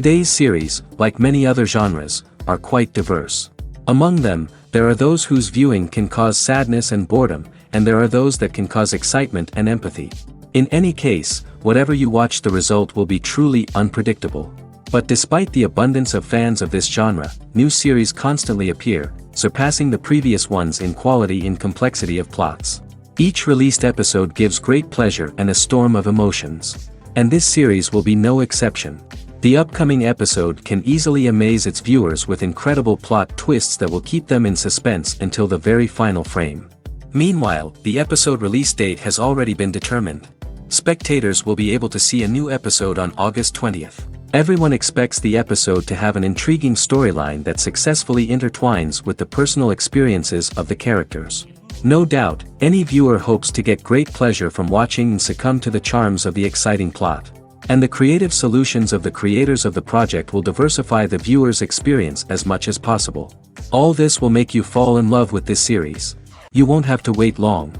Today's series, like many other genres, are quite diverse. Among them, there are those whose viewing can cause sadness and boredom, and there are those that can cause excitement and empathy. In any case, whatever you watch, the result will be truly unpredictable. But despite the abundance of fans of this genre, new series constantly appear, surpassing the previous ones in quality and complexity of plots. Each released episode gives great pleasure and a storm of emotions. And this series will be no exception. The upcoming episode can easily amaze its viewers with incredible plot twists that will keep them in suspense until the very final frame. Meanwhile, the episode release date has already been determined. Spectators will be able to see a new episode on August 20th. Everyone expects the episode to have an intriguing storyline that successfully intertwines with the personal experiences of the characters. No doubt, any viewer hopes to get great pleasure from watching and succumb to the charms of the exciting plot. And the creative solutions of the creators of the project will diversify the viewer's experience as much as possible. All this will make you fall in love with this series. You won't have to wait long.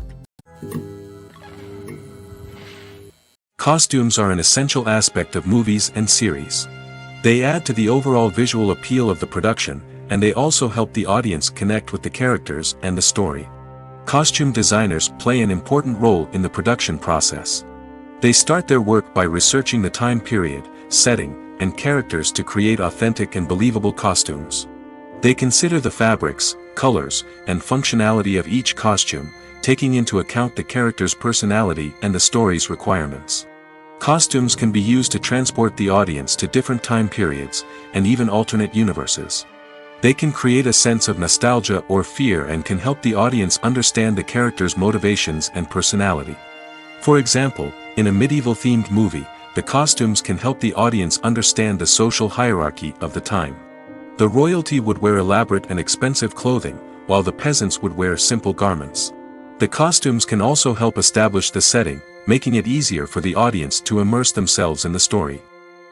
Costumes are an essential aspect of movies and series. They add to the overall visual appeal of the production, and they also help the audience connect with the characters and the story. Costume designers play an important role in the production process. They start their work by researching the time period, setting, and characters to create authentic and believable costumes. They consider the fabrics, colors, and functionality of each costume, taking into account the character's personality and the story's requirements. Costumes can be used to transport the audience to different time periods, and even alternate universes. They can create a sense of nostalgia or fear and can help the audience understand the character's motivations and personality. For example, in a medieval-themed movie, the costumes can help the audience understand the social hierarchy of the time. The royalty would wear elaborate and expensive clothing, while the peasants would wear simple garments. The costumes can also help establish the setting, making it easier for the audience to immerse themselves in the story.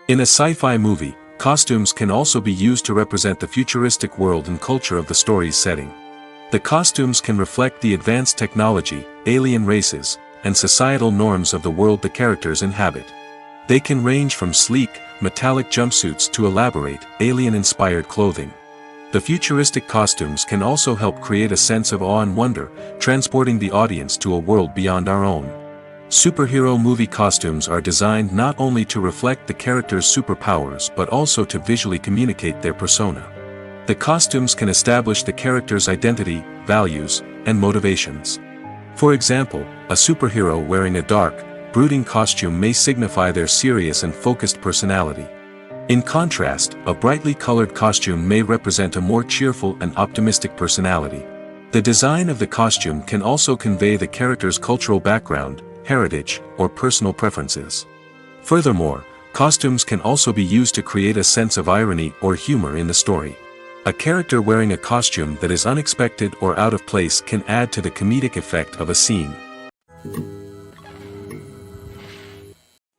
In a sci-fi movie, costumes can also be used to represent the futuristic world and culture of the story's setting. The costumes can reflect the advanced technology, alien races, and societal norms of the world the characters inhabit. They can range from sleek, metallic jumpsuits to elaborate, alien-inspired clothing. The futuristic costumes can also help create a sense of awe and wonder, transporting the audience to a world beyond our own. Superhero movie costumes are designed not only to reflect the character's superpowers but also to visually communicate their persona. The costumes can establish the character's identity, values, and motivations. For example, a superhero wearing a dark, brooding costume may signify their serious and focused personality. In contrast, a brightly colored costume may represent a more cheerful and optimistic personality. The design of the costume can also convey the character's cultural background, heritage, or personal preferences. Furthermore, costumes can also be used to create a sense of irony or humor in the story. A character wearing a costume that is unexpected or out of place can add to the comedic effect of a scene.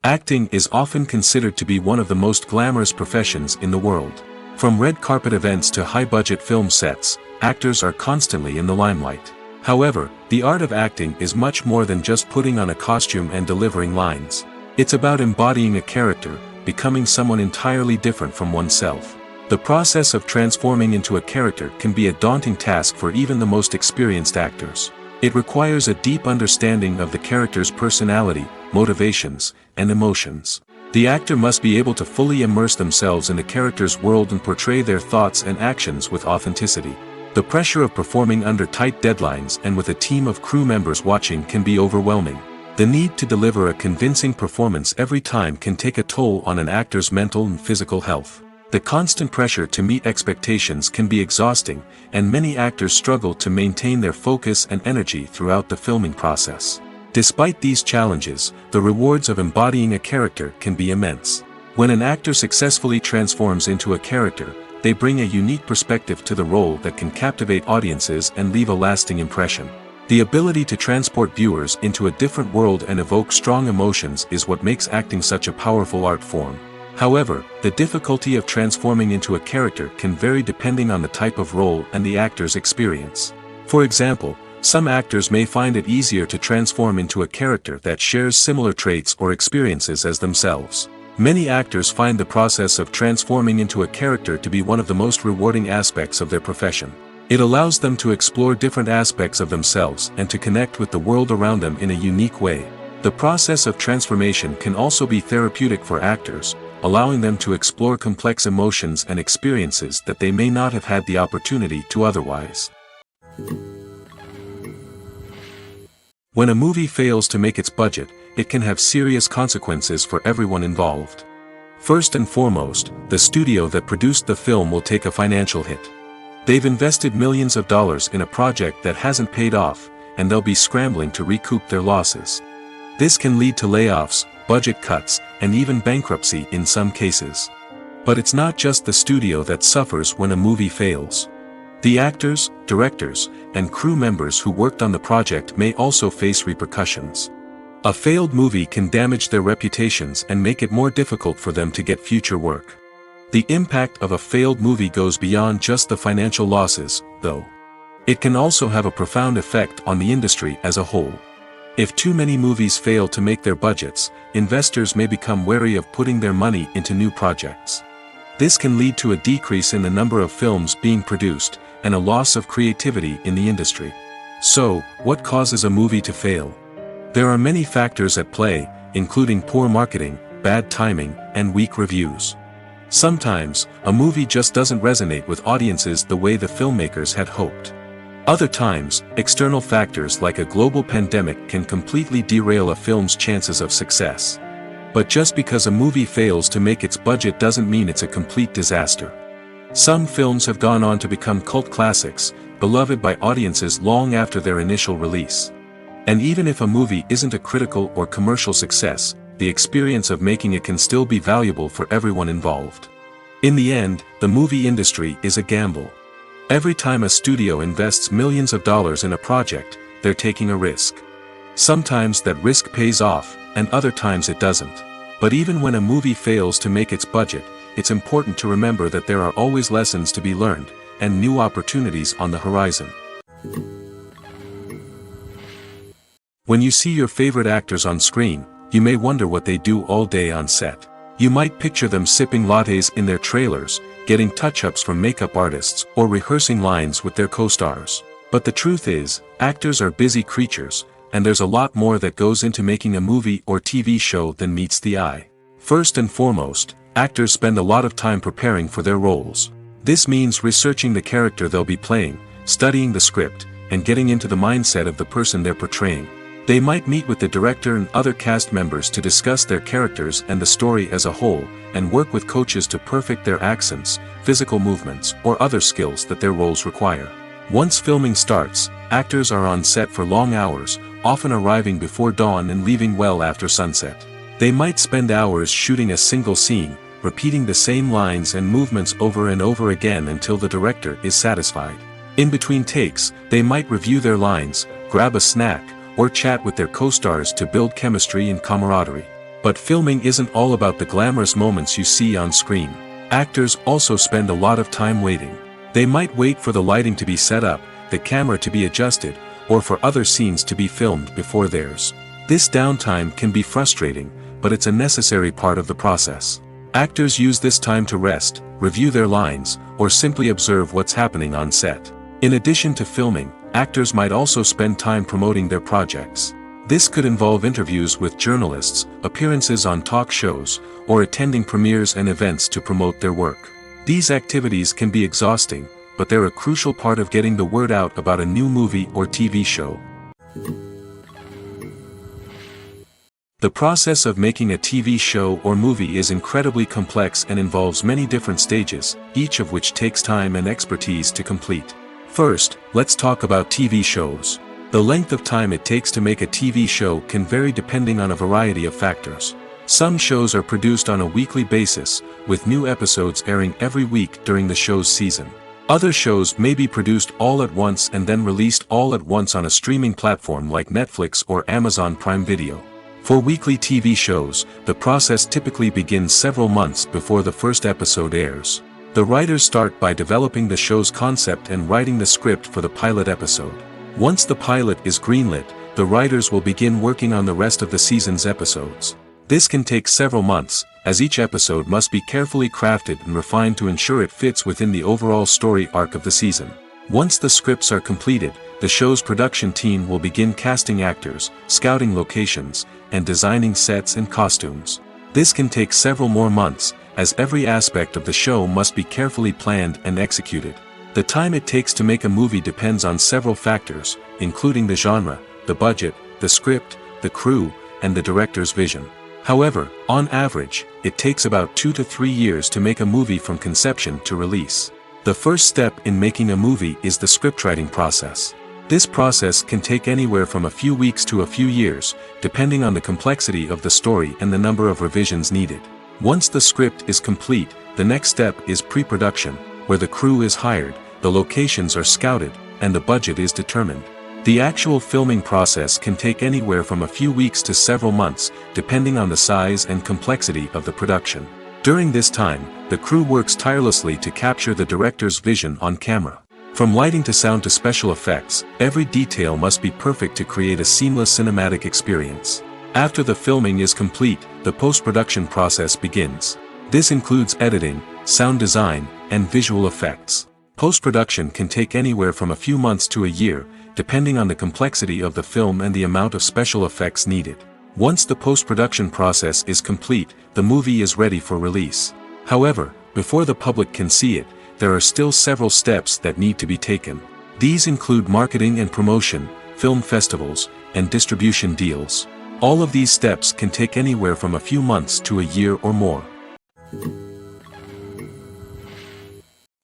Acting is often considered to be one of the most glamorous professions in the world. From red carpet events to high-budget film sets, actors are constantly in the limelight. However, the art of acting is much more than just putting on a costume and delivering lines. It's about embodying a character, becoming someone entirely different from oneself. The process of transforming into a character can be a daunting task for even the most experienced actors. It requires a deep understanding of the character's personality, motivations, and emotions. The actor must be able to fully immerse themselves in the character's world and portray their thoughts and actions with authenticity. The pressure of performing under tight deadlines and with a team of crew members watching can be overwhelming. The need to deliver a convincing performance every time can take a toll on an actor's mental and physical health. The constant pressure to meet expectations can be exhausting, and many actors struggle to maintain their focus and energy throughout the filming process. Despite these challenges, the rewards of embodying a character can be immense. When an actor successfully transforms into a character, they bring a unique perspective to the role that can captivate audiences and leave a lasting impression. The ability to transport viewers into a different world and evoke strong emotions is what makes acting such a powerful art form. However, the difficulty of transforming into a character can vary depending on the type of role and the actor's experience. For example, some actors may find it easier to transform into a character that shares similar traits or experiences as themselves. Many actors find the process of transforming into a character to be one of the most rewarding aspects of their profession. It allows them to explore different aspects of themselves and to connect with the world around them in a unique way. The process of transformation can also be therapeutic for actors, allowing them to explore complex emotions and experiences that they may not have had the opportunity to otherwise. When a movie fails to make its budget, it can have serious consequences for everyone involved. First and foremost, the studio that produced the film will take a financial hit. They've invested millions of dollars in a project that hasn't paid off, and they'll be scrambling to recoup their losses. This can lead to layoffs, budget cuts, and even bankruptcy in some cases. But it's not just the studio that suffers when a movie fails. The actors, directors, and crew members who worked on the project may also face repercussions. A failed movie can damage their reputations and make it more difficult for them to get future work. The impact of a failed movie goes beyond just the financial losses, though. It can also have a profound effect on the industry as a whole. If too many movies fail to make their budgets, investors may become wary of putting their money into new projects. This can lead to a decrease in the number of films being produced, and a loss of creativity in the industry. So, what causes a movie to fail? There are many factors at play, including poor marketing, bad timing, and weak reviews. Sometimes, a movie just doesn't resonate with audiences the way the filmmakers had hoped. Other times, external factors like a global pandemic can completely derail a film's chances of success. But just because a movie fails to make its budget doesn't mean it's a complete disaster. Some films have gone on to become cult classics, beloved by audiences long after their initial release. And even if a movie isn't a critical or commercial success, the experience of making it can still be valuable for everyone involved. In the end, the movie industry is a gamble. Every time a studio invests millions of dollars in a project, they're taking a risk. Sometimes that risk pays off, and other times it doesn't. But even when a movie fails to make its budget, it's important to remember that there are always lessons to be learned, and new opportunities on the horizon. When you see your favorite actors on screen, you may wonder what they do all day on set. You might picture them sipping lattes in their trailers, getting touch-ups from makeup artists, or rehearsing lines with their co-stars. But the truth is, actors are busy creatures, and there's a lot more that goes into making a movie or TV show than meets the eye. First and foremost, actors spend a lot of time preparing for their roles. This means researching the character they'll be playing, studying the script, and getting into the mindset of the person they're portraying. They might meet with the director and other cast members to discuss their characters and the story as a whole, and work with coaches to perfect their accents, physical movements, or other skills that their roles require. Once filming starts, actors are on set for long hours, often arriving before dawn and leaving well after sunset. They might spend hours shooting a single scene, repeating the same lines and movements over and over again until the director is satisfied. In between takes, they might review their lines, grab a snack, or chat with their co-stars to build chemistry and camaraderie. But filming isn't all about the glamorous moments you see on screen. Actors also spend a lot of time waiting. They might wait for the lighting to be set up, the camera to be adjusted, or for other scenes to be filmed before theirs. This downtime can be frustrating, but it's a necessary part of the process. Actors use this time to rest, review their lines, or simply observe what's happening on set. In addition to filming, actors might also spend time promoting their projects. This could involve interviews with journalists, appearances on talk shows, or attending premieres and events to promote their work. These activities can be exhausting, but they're a crucial part of getting the word out about a new movie or TV show. The process of making a TV show or movie is incredibly complex and involves many different stages, each of which takes time and expertise to complete. First, let's talk about TV shows. The length of time it takes to make a TV show can vary depending on a variety of factors. Some shows are produced on a weekly basis, with new episodes airing every week during the show's season. Other shows may be produced all at once and then released all at once on a streaming platform like Netflix or Amazon Prime Video. For weekly TV shows, the process typically begins several months before the first episode airs. The writers start by developing the show's concept and writing the script for the pilot episode. Once the pilot is greenlit, the writers will begin working on the rest of the season's episodes. This can take several months, as each episode must be carefully crafted and refined to ensure it fits within the overall story arc of the season. Once the scripts are completed, the show's production team will begin casting actors, scouting locations, and designing sets and costumes. This can take several more months, as every aspect of the show must be carefully planned and executed. The time it takes to make a movie depends on several factors, including the genre, the budget, the script, the crew, and the director's vision. However, on average, it takes about 2 to 3 years to make a movie from conception to release. The first step in making a movie is the scriptwriting process. This process can take anywhere from a few weeks to a few years, depending on the complexity of the story and the number of revisions needed. Once the script is complete, the next step is pre-production, where the crew is hired, the locations are scouted, and the budget is determined. The actual filming process can take anywhere from a few weeks to several months, depending on the size and complexity of the production. During this time, the crew works tirelessly to capture the director's vision on camera. From lighting to sound to special effects, every detail must be perfect to create a seamless cinematic experience. After the filming is complete, the post-production process begins. This includes editing, sound design, and visual effects. Post-production can take anywhere from a few months to a year, depending on the complexity of the film and the amount of special effects needed. Once the post-production process is complete, the movie is ready for release. However, before the public can see it, there are still several steps that need to be taken. These include marketing and promotion, film festivals, and distribution deals. All of these steps can take anywhere from a few months to a year or more.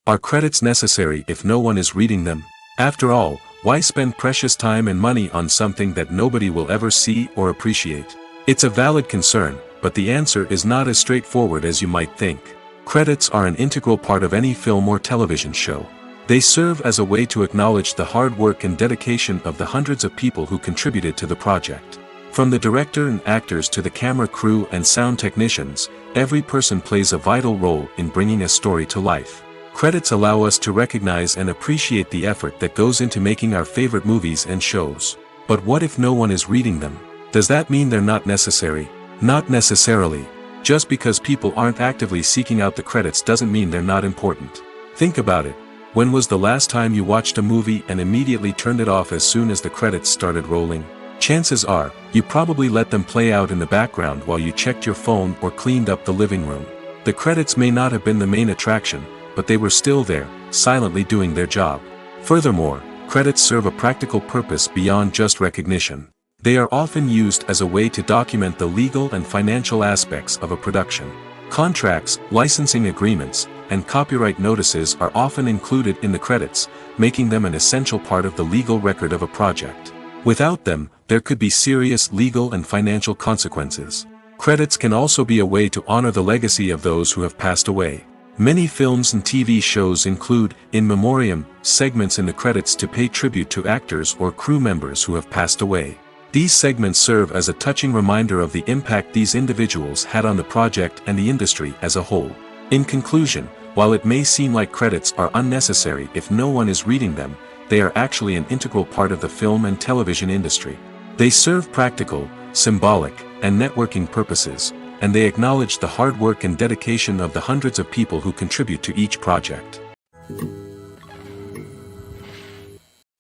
Are credits necessary if no one is reading them? After all, why spend precious time and money on something that nobody will ever see or appreciate? It's a valid concern, but the answer is not as straightforward as you might think. Credits are an integral part of any film or television show. They serve as a way to acknowledge the hard work and dedication of the hundreds of people who contributed to the project. From the director and actors to the camera crew and sound technicians, every person plays a vital role in bringing a story to life. Credits allow us to recognize and appreciate the effort that goes into making our favorite movies and shows. But what if no one is reading them? Does that mean they're not necessary? Not necessarily. Just because people aren't actively seeking out the credits doesn't mean they're not important. Think about it. When was the last time you watched a movie and immediately turned it off as soon as the credits started rolling? Chances are, you probably let them play out in the background while you checked your phone or cleaned up the living room. The credits may not have been the main attraction, but they were still there, silently doing their job. Furthermore, credits serve a practical purpose beyond just recognition. They are often used as a way to document the legal and financial aspects of a production. Contracts, licensing agreements, and copyright notices are often included in the credits, making them an essential part of the legal record of a project. Without them, there could be serious legal and financial consequences. Credits can also be a way to honor the legacy of those who have passed away. Many films and TV shows include, in memoriam, segments in the credits to pay tribute to actors or crew members who have passed away. These segments serve as a touching reminder of the impact these individuals had on the project and the industry as a whole. In conclusion, while it may seem like credits are unnecessary if no one is reading them, they are actually an integral part of the film and television industry. They serve practical, symbolic, and networking purposes, and they acknowledge the hard work and dedication of the hundreds of people who contribute to each project.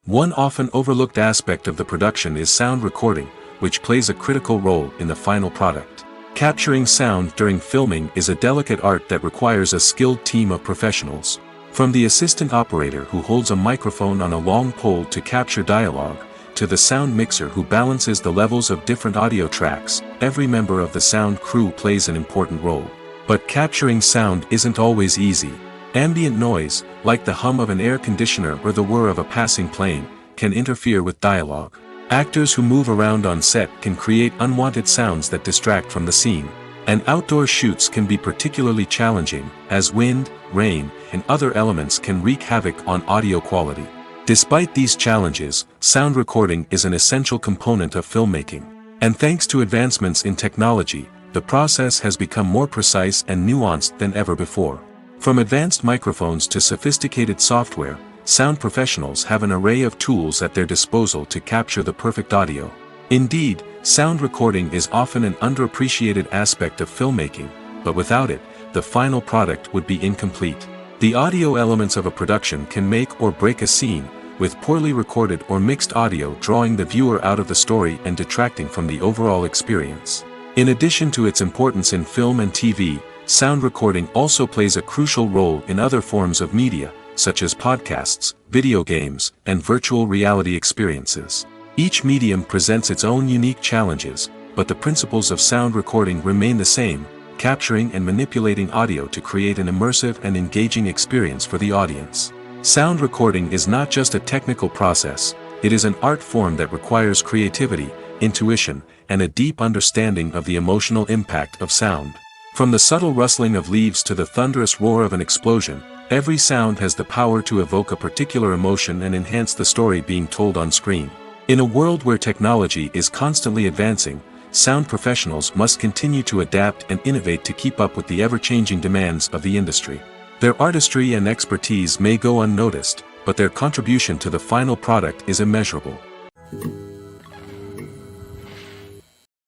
One often overlooked aspect of the production is sound recording, which plays a critical role in the final product. Capturing sound during filming is a delicate art that requires a skilled team of professionals. From the assistant operator who holds a microphone on a long pole to capture dialogue, to the sound mixer who balances the levels of different audio tracks, every member of the sound crew plays an important role. But capturing sound isn't always easy. Ambient noise, like the hum of an air conditioner or the whir of a passing plane, can interfere with dialogue. Actors who move around on set can create unwanted sounds that distract from the scene. And outdoor shoots can be particularly challenging, as wind, rain, and other elements can wreak havoc on audio quality. Despite these challenges, sound recording is an essential component of filmmaking. And thanks to advancements in technology, the process has become more precise and nuanced than ever before. From advanced microphones to sophisticated software, sound professionals have an array of tools at their disposal to capture the perfect audio. Indeed, sound recording is often an underappreciated aspect of filmmaking, but without it, the final product would be incomplete. The audio elements of a production can make or break a scene, with poorly recorded or mixed audio drawing the viewer out of the story and detracting from the overall experience. In addition to its importance in film and TV, sound recording also plays a crucial role in other forms of media, such as podcasts, video games, and virtual reality experiences. Each medium presents its own unique challenges, but the principles of sound recording remain the same, capturing and manipulating audio to create an immersive and engaging experience for the audience. Sound recording is not just a technical process, it is an art form that requires creativity, intuition, and a deep understanding of the emotional impact of sound. From the subtle rustling of leaves to the thunderous roar of an explosion, every sound has the power to evoke a particular emotion and enhance the story being told on screen. In a world where technology is constantly advancing, sound professionals must continue to adapt and innovate to keep up with the ever-changing demands of the industry. Their artistry and expertise may go unnoticed, but their contribution to the final product is immeasurable.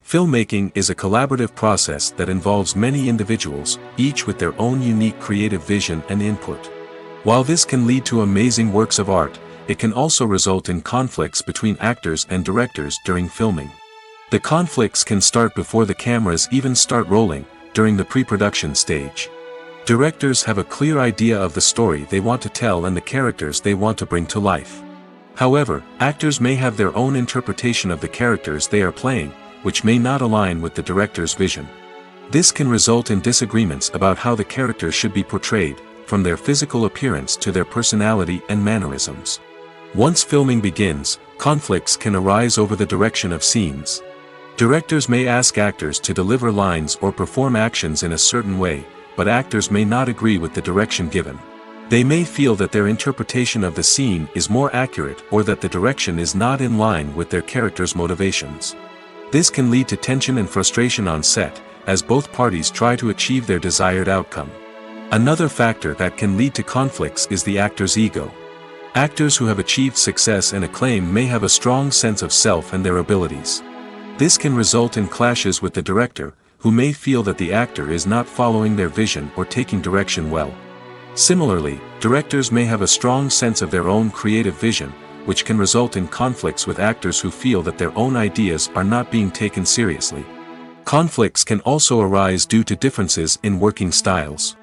Filmmaking is a collaborative process that involves many individuals, each with their own unique creative vision and input. While this can lead to amazing works of art, it can also result in conflicts between actors and directors during filming. The conflicts can start before the cameras even start rolling, during the pre-production stage. Directors have a clear idea of the story they want to tell and the characters they want to bring to life. However, actors may have their own interpretation of the characters they are playing, which may not align with the director's vision. This can result in disagreements about how the characters should be portrayed, from their physical appearance to their personality and mannerisms. Once filming begins, conflicts can arise over the direction of scenes. Directors may ask actors to deliver lines or perform actions in a certain way, but actors may not agree with the direction given. They may feel that their interpretation of the scene is more accurate or that the direction is not in line with their character's motivations. This can lead to tension and frustration on set, as both parties try to achieve their desired outcome. Another factor that can lead to conflicts is the actor's ego. Actors who have achieved success and acclaim may have a strong sense of self and their abilities. This can result in clashes with the director, who may feel that the actor is not following their vision or taking direction well. Similarly, directors may have a strong sense of their own creative vision, which can result in conflicts with actors who feel that their own ideas are not being taken seriously. Conflicts can also arise due to differences in working styles.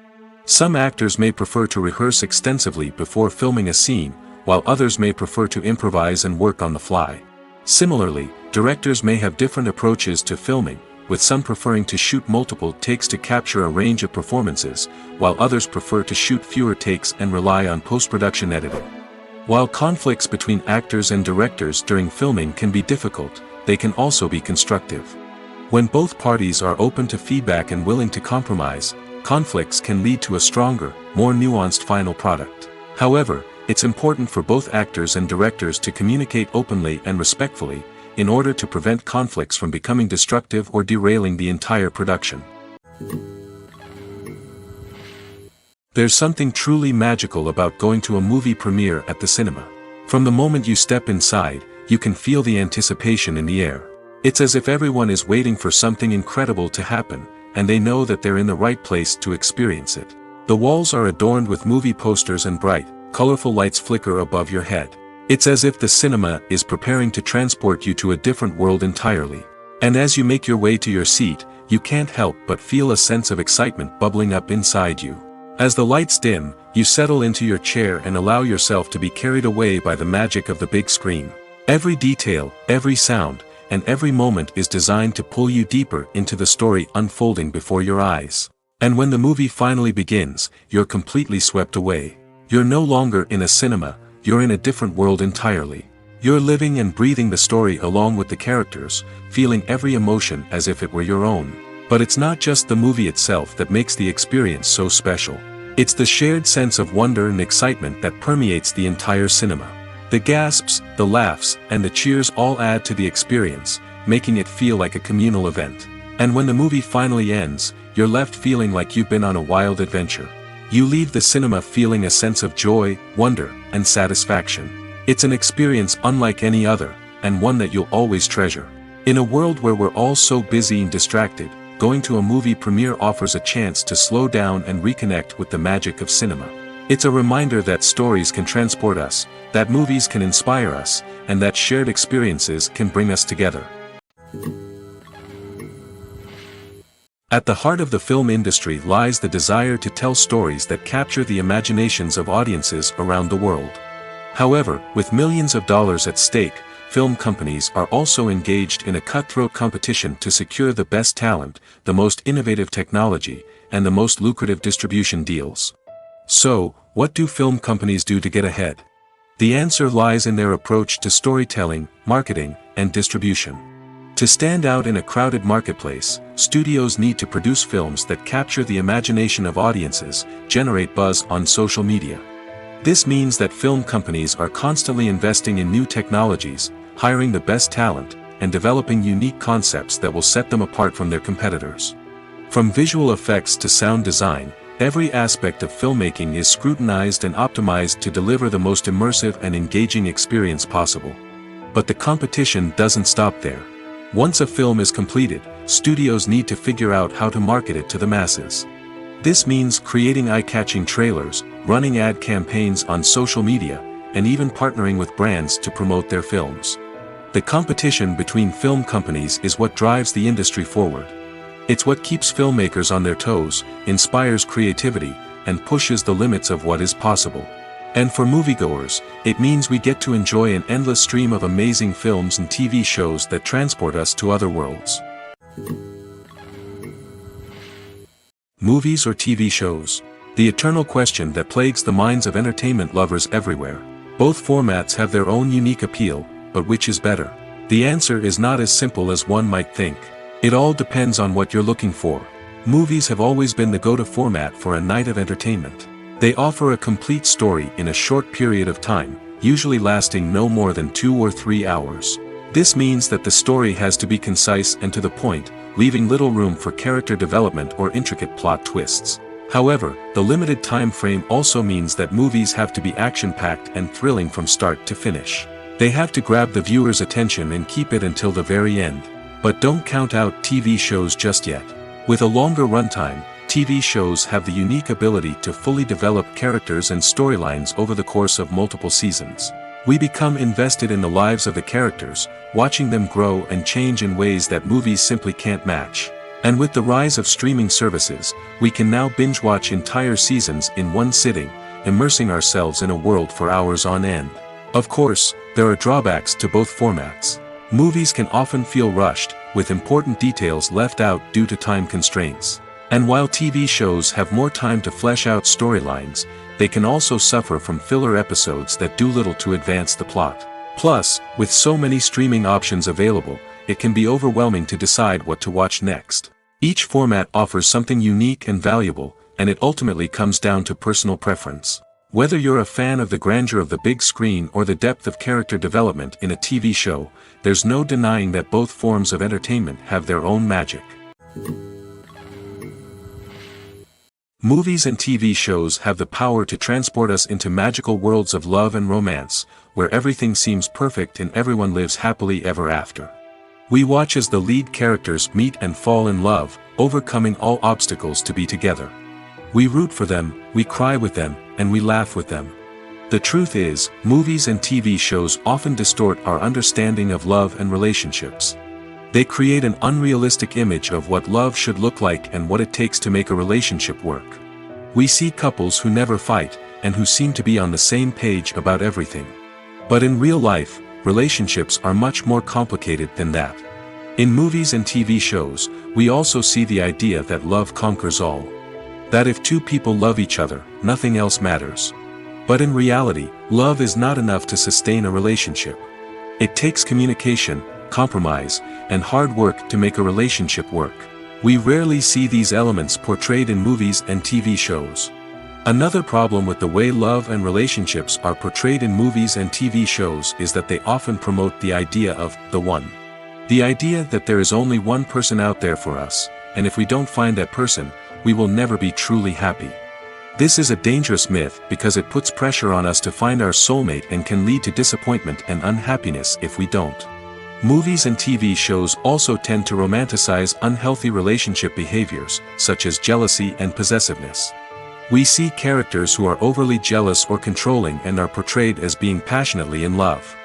Some actors may prefer to rehearse extensively before filming a scene, while others may prefer to improvise and work on the fly. Similarly, directors may have different approaches to filming, with some preferring to shoot multiple takes to capture a range of performances, while others prefer to shoot fewer takes and rely on post-production editing. While conflicts between actors and directors during filming can be difficult, they can also be constructive. When both parties are open to feedback and willing to compromise, conflicts can lead to a stronger, more nuanced final product. However, it's important for both actors and directors to communicate openly and respectfully, in order to prevent conflicts from becoming destructive or derailing the entire production. There's something truly magical about going to a movie premiere at the cinema. From the moment you step inside, you can feel the anticipation in the air. It's as if everyone is waiting for something incredible to happen, and they know that they're in the right place to experience it. The walls are adorned with movie posters and bright, colorful lights flicker above your head. It's as if the cinema is preparing to transport you to a different world entirely. And as you make your way to your seat, you can't help but feel a sense of excitement bubbling up inside you. As the lights dim, you settle into your chair and allow yourself to be carried away by the magic of the big screen. Every detail, every sound, and every moment is designed to pull you deeper into the story unfolding before your eyes. And when the movie finally begins, you're completely swept away. You're no longer in a cinema, you're in a different world entirely. You're living and breathing the story along with the characters, feeling every emotion as if it were your own. But it's not just the movie itself that makes the experience so special. It's the shared sense of wonder and excitement that permeates the entire cinema. The gasps, the laughs, and the cheers all add to the experience, making it feel like a communal event. And when the movie finally ends, you're left feeling like you've been on a wild adventure. You leave the cinema feeling a sense of joy, wonder, and satisfaction. It's an experience unlike any other, and one that you'll always treasure. In a world where we're all so busy and distracted, going to a movie premiere offers a chance to slow down and reconnect with the magic of cinema. It's a reminder that stories can transport us, that movies can inspire us, and that shared experiences can bring us together. At the heart of the film industry lies the desire to tell stories that capture the imaginations of audiences around the world. However, with millions of dollars at stake, film companies are also engaged in a cutthroat competition to secure the best talent, the most innovative technology, and the most lucrative distribution deals. So, what do film companies do to get ahead? The answer lies in their approach to storytelling, marketing, and distribution. To stand out in a crowded marketplace, studios need to produce films that capture the imagination of audiences, generate buzz on social media. This means that film companies are constantly investing in new technologies, hiring the best talent, and developing unique concepts that will set them apart from their competitors. From visual effects to sound design, every aspect of filmmaking is scrutinized and optimized to deliver the most immersive and engaging experience possible. But the competition doesn't stop there. Once a film is completed, studios need to figure out how to market it to the masses. This means creating eye-catching trailers, running ad campaigns on social media, and even partnering with brands to promote their films. The competition between film companies is what drives the industry forward. It's what keeps filmmakers on their toes, inspires creativity, and pushes the limits of what is possible. And for moviegoers, it means we get to enjoy an endless stream of amazing films and TV shows that transport us to other worlds. Movies or TV shows? The eternal question that plagues the minds of entertainment lovers everywhere. Both formats have their own unique appeal, but which is better? The answer is not as simple as one might think. It all depends on what you're looking for. Movies have always been the go-to format for a night of entertainment. They offer a complete story in a short period of time, usually lasting no more than 2 or 3 hours. This means that the story has to be concise and to the point, leaving little room for character development or intricate plot twists. However, the limited time frame also means that movies have to be action-packed and thrilling from start to finish. They have to grab the viewer's attention and keep it until the very end. But don't count out TV shows just yet. With a longer runtime, TV shows have the unique ability to fully develop characters and storylines over the course of multiple seasons. We become invested in the lives of the characters, watching them grow and change in ways that movies simply can't match. And with the rise of streaming services, we can now binge-watch entire seasons in one sitting, immersing ourselves in a world for hours on end. Of course, there are drawbacks to both formats. Movies can often feel rushed, with important details left out due to time constraints. And while TV shows have more time to flesh out storylines, they can also suffer from filler episodes that do little to advance the plot. Plus, with so many streaming options available, it can be overwhelming to decide what to watch next. Each format offers something unique and valuable, and it ultimately comes down to personal preference. Whether you're a fan of the grandeur of the big screen or the depth of character development in a TV show, there's no denying that both forms of entertainment have their own magic. Movies and TV shows have the power to transport us into magical worlds of love and romance, where everything seems perfect and everyone lives happily ever after. We watch as the lead characters meet and fall in love, overcoming all obstacles to be together. We root for them, we cry with them, and we laugh with them. The truth is, movies and TV shows often distort our understanding of love and relationships. They create an unrealistic image of what love should look like and what it takes to make a relationship work. We see couples who never fight, and who seem to be on the same page about everything. But in real life, relationships are much more complicated than that. In movies and TV shows, we also see the idea that love conquers all. That if two people love each other, nothing else matters. But in reality, love is not enough to sustain a relationship. It takes communication, compromise, and hard work to make a relationship work. We rarely see these elements portrayed in movies and TV shows. Another problem with the way love and relationships are portrayed in movies and TV shows is that they often promote the idea of the one. The idea that there is only one person out there for us, and if we don't find that person, we will never be truly happy. This is a dangerous myth because it puts pressure on us to find our soulmate and can lead to disappointment and unhappiness if we don't. Movies and TV shows also tend to romanticize unhealthy relationship behaviors, such as jealousy and possessiveness. We see characters who are overly jealous or controlling and are portrayed as being passionately in love.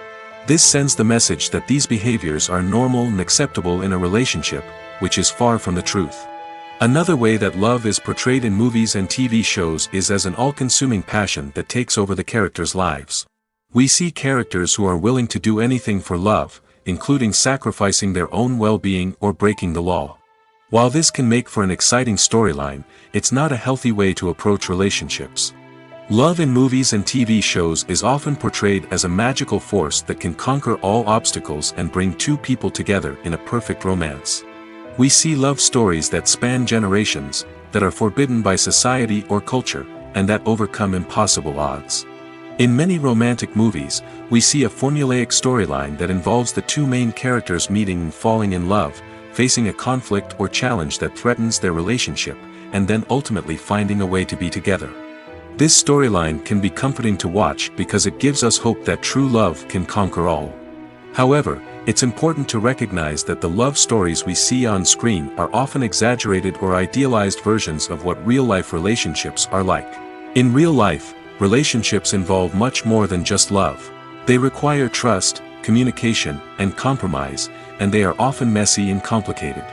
This sends the message that these behaviors are normal and acceptable in a relationship, which is far from the truth. Another way that love is portrayed in movies and TV shows is as an all-consuming passion that takes over the characters' lives. We see characters who are willing to do anything for love, including sacrificing their own well-being or breaking the law. While this can make for an exciting storyline, it's not a healthy way to approach relationships. Love in movies and TV shows is often portrayed as a magical force that can conquer all obstacles and bring two people together in a perfect romance. We see love stories that span generations, that are forbidden by society or culture, and that overcome impossible odds. In many romantic movies, we see a formulaic storyline that involves the two main characters meeting and falling in love, facing a conflict or challenge that threatens their relationship, and then ultimately finding a way to be together. This storyline can be comforting to watch because it gives us hope that true love can conquer all. However, it's important to recognize that the love stories we see on screen are often exaggerated or idealized versions of what real-life relationships are like. In real life, relationships involve much more than just love. They require trust, communication, and compromise, and they are often messy and complicated.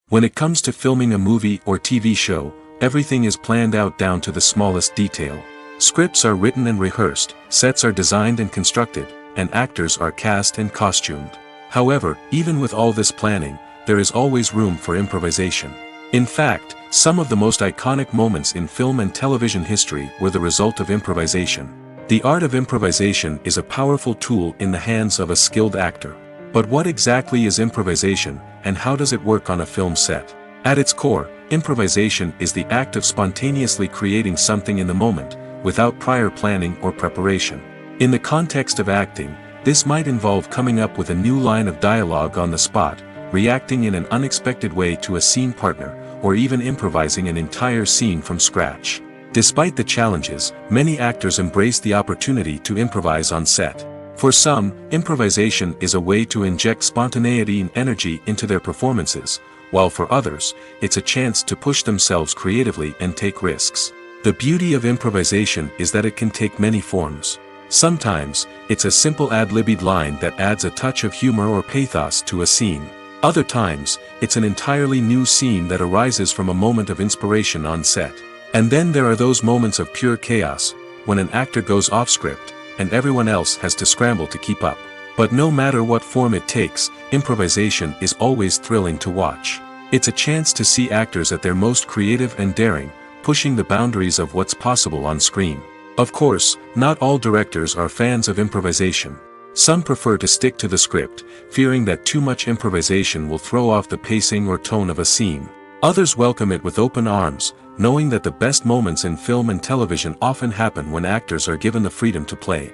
When it comes to filming a movie or TV show, everything is planned out down to the smallest detail. Scripts are written and rehearsed, sets are designed and constructed, and actors are cast and costumed. However, even with all this planning, there is always room for improvisation. In fact, some of the most iconic moments in film and television history were the result of improvisation. The art of improvisation is a powerful tool in the hands of a skilled actor. But what exactly is improvisation, and how does it work on a film set? At its core, improvisation is the act of spontaneously creating something in the moment, without prior planning or preparation. In the context of acting, this might involve coming up with a new line of dialogue on the spot, reacting in an unexpected way to a scene partner, or even improvising an entire scene from scratch. Despite the challenges, many actors embrace the opportunity to improvise on set. For some, improvisation is a way to inject spontaneity and energy into their performances, while for others, it's a chance to push themselves creatively and take risks. The beauty of improvisation is that it can take many forms. Sometimes, it's a simple ad-libbed line that adds a touch of humor or pathos to a scene. Other times, it's an entirely new scene that arises from a moment of inspiration on set. And then there are those moments of pure chaos, when an actor goes off script, and everyone else has to scramble to keep up. But no matter what form it takes, improvisation is always thrilling to watch. It's a chance to see actors at their most creative and daring, pushing the boundaries of what's possible on screen. Of course, not all directors are fans of improvisation. Some prefer to stick to the script, fearing that too much improvisation will throw off the pacing or tone of a scene. Others welcome it with open arms, knowing that the best moments in film and television often happen when actors are given the freedom to play.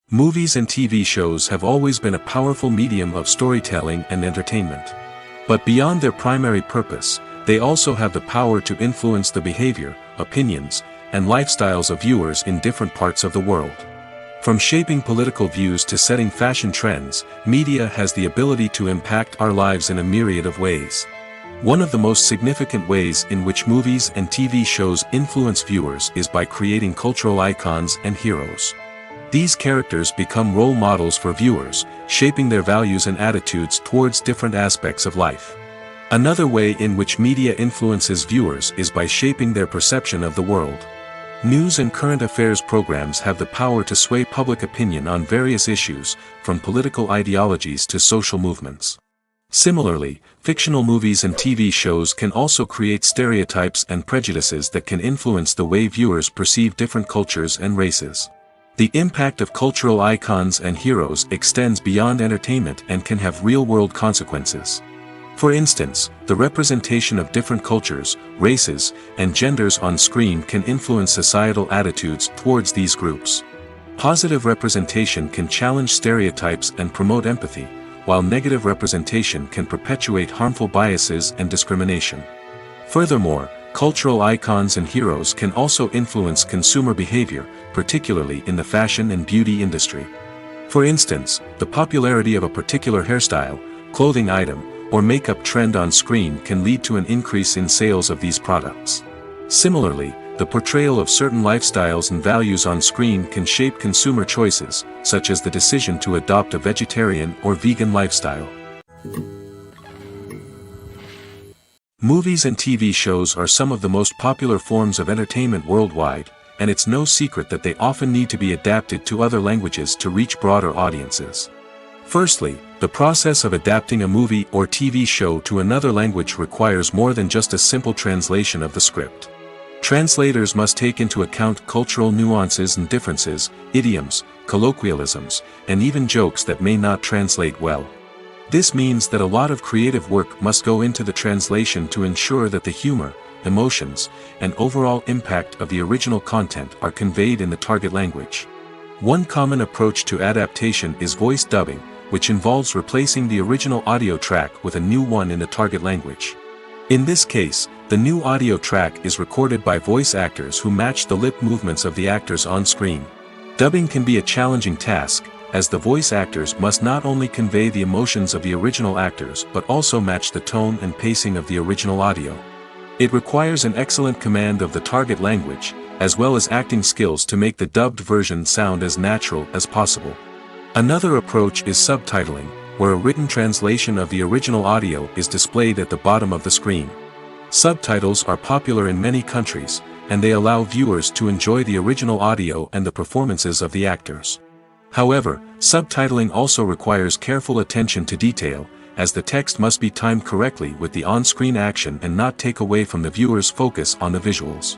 Movies and TV shows have always been a powerful medium of storytelling and entertainment. But beyond their primary purpose, they also have the power to influence the behavior, opinions, and lifestyles of viewers in different parts of the world. From shaping political views to setting fashion trends, media has the ability to impact our lives in a myriad of ways. One of the most significant ways in which movies and TV shows influence viewers is by creating cultural icons and heroes. These characters become role models for viewers, shaping their values and attitudes towards different aspects of life. Another way in which media influences viewers is by shaping their perception of the world. News and current affairs programs have the power to sway public opinion on various issues, from political ideologies to social movements. Similarly, fictional movies and TV shows can also create stereotypes and prejudices that can influence the way viewers perceive different cultures and races. The impact of cultural icons and heroes extends beyond entertainment and can have real-world consequences. For instance, the representation of different cultures, races, and genders on screen can influence societal attitudes towards these groups. Positive representation can challenge stereotypes and promote empathy, while negative representation can perpetuate harmful biases and discrimination. Furthermore, Cultural icons and heroes can also influence consumer behavior, particularly in the fashion and beauty industry. For instance, the popularity of a particular hairstyle, clothing item, or makeup trend on screen can lead to an increase in sales of these products. Similarly, the portrayal of certain lifestyles and values on screen can shape consumer choices, such as the decision to adopt a vegetarian or vegan lifestyle. Movies and TV shows are some of the most popular forms of entertainment worldwide, and it's no secret that they often need to be adapted to other languages to reach broader audiences. Firstly, the process of adapting a movie or TV show to another language requires more than just a simple translation of the script. Translators must take into account cultural nuances and differences, idioms, colloquialisms, and even jokes that may not translate well. This means that a lot of creative work must go into the translation to ensure that the humor, emotions, and overall impact of the original content are conveyed in the target language. One common approach to adaptation is voice dubbing, which involves replacing the original audio track with a new one in the target language. In this case, the new audio track is recorded by voice actors who match the lip movements of the actors on screen. Dubbing can be a challenging task, as the voice actors must not only convey the emotions of the original actors but also match the tone and pacing of the original audio. It requires an excellent command of the target language, as well as acting skills to make the dubbed version sound as natural as possible. Another approach is subtitling, where a written translation of the original audio is displayed at the bottom of the screen. Subtitles are popular in many countries, and they allow viewers to enjoy the original audio and the performances of the actors. However, subtitling also requires careful attention to detail, as the text must be timed correctly with the on-screen action and not take away from the viewer's focus on the visuals.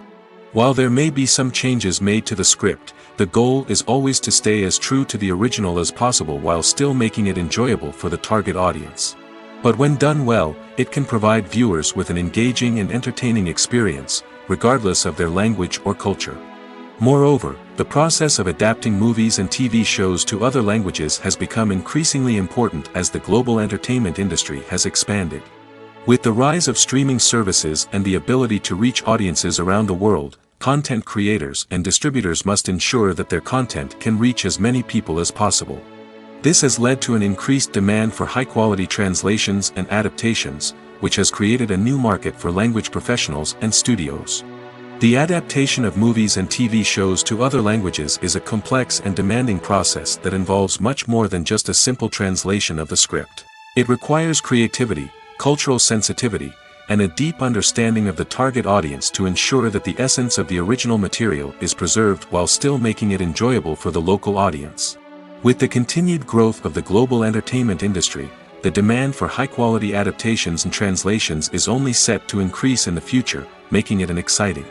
While there may be some changes made to the script, the goal is always to stay as true to the original as possible while still making it enjoyable for the target audience. But when done well, it can provide viewers with an engaging and entertaining experience, regardless of their language or culture. Moreover, the process of adapting movies and TV shows to other languages has become increasingly important as the global entertainment industry has expanded. With the rise of streaming services and the ability to reach audiences around the world, content creators and distributors must ensure that their content can reach as many people as possible. This has led to an increased demand for high-quality translations and adaptations, which has created a new market for language professionals and studios. The adaptation of movies and TV shows to other languages is a complex and demanding process that involves much more than just a simple translation of the script. It requires creativity, cultural sensitivity, and a deep understanding of the target audience to ensure that the essence of the original material is preserved while still making it enjoyable for the local audience. With the continued growth of the global entertainment industry, the demand for high-quality adaptations and translations is only set to increase in the future, making it an exciting.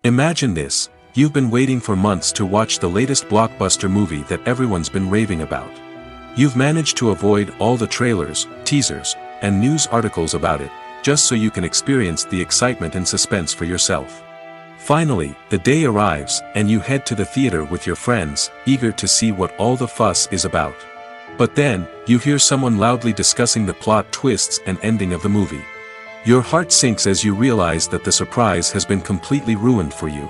Imagine this: you've been waiting for months to watch the latest blockbuster movie that everyone's been raving about. You've managed to avoid all the trailers, teasers, and news articles about it, just so you can experience the excitement and suspense for yourself. Finally, the day arrives, and you head to the theater with your friends, eager to see what all the fuss is about. But then, you hear someone loudly discussing the plot twists and ending of the movie. Your heart sinks as you realize that the surprise has been completely ruined for you.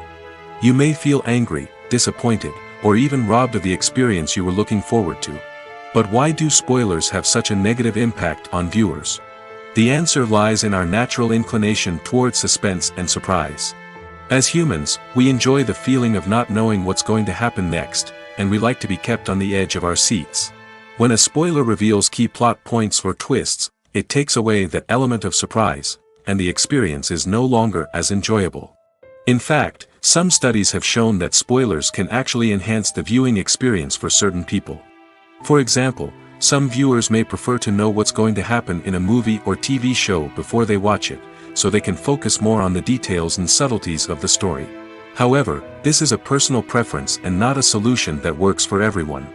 You may feel angry, disappointed, or even robbed of the experience you were looking forward to. But why do spoilers have such a negative impact on viewers? The answer lies in our natural inclination toward suspense and surprise. As humans, we enjoy the feeling of not knowing what's going to happen next, and we like to be kept on the edge of our seats. When a spoiler reveals key plot points or twists, it takes away that element of surprise, and the experience is no longer as enjoyable. In fact, some studies have shown that spoilers can actually enhance the viewing experience for certain people. For example, some viewers may prefer to know what's going to happen in a movie or TV show before they watch it, so they can focus more on the details and subtleties of the story. However, this is a personal preference and not a solution that works for everyone.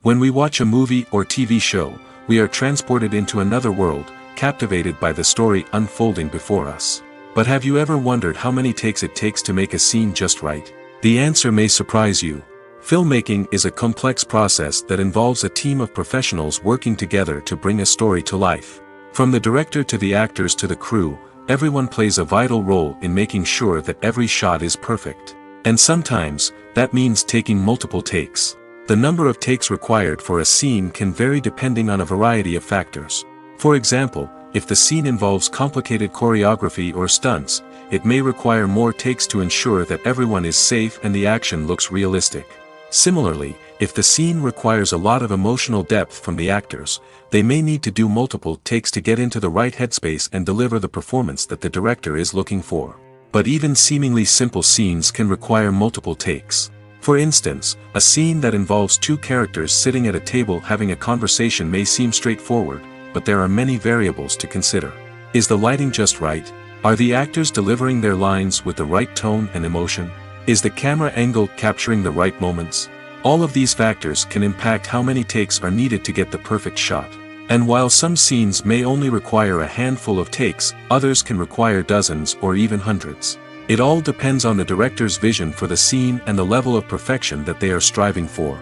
When we watch a movie or TV show, we are transported into another world, captivated by the story unfolding before us. But have you ever wondered how many takes it takes to make a scene just right? The answer may surprise you. Filmmaking is a complex process that involves a team of professionals working together to bring a story to life. From the director to the actors to the crew, everyone plays a vital role in making sure that every shot is perfect. And sometimes, that means taking multiple takes. The number of takes required for a scene can vary depending on a variety of factors. For example, if the scene involves complicated choreography or stunts, it may require more takes to ensure that everyone is safe and the action looks realistic. Similarly, if the scene requires a lot of emotional depth from the actors, they may need to do multiple takes to get into the right headspace and deliver the performance that the director is looking for. But even seemingly simple scenes can require multiple takes. For instance, a scene that involves two characters sitting at a table having a conversation may seem straightforward, but there are many variables to consider. Is the lighting just right? Are the actors delivering their lines with the right tone and emotion? Is the camera angle capturing the right moments? All of these factors can impact how many takes are needed to get the perfect shot. And while some scenes may only require a handful of takes, others can require dozens or even hundreds. It all depends on the director's vision for the scene and the level of perfection that they are striving for.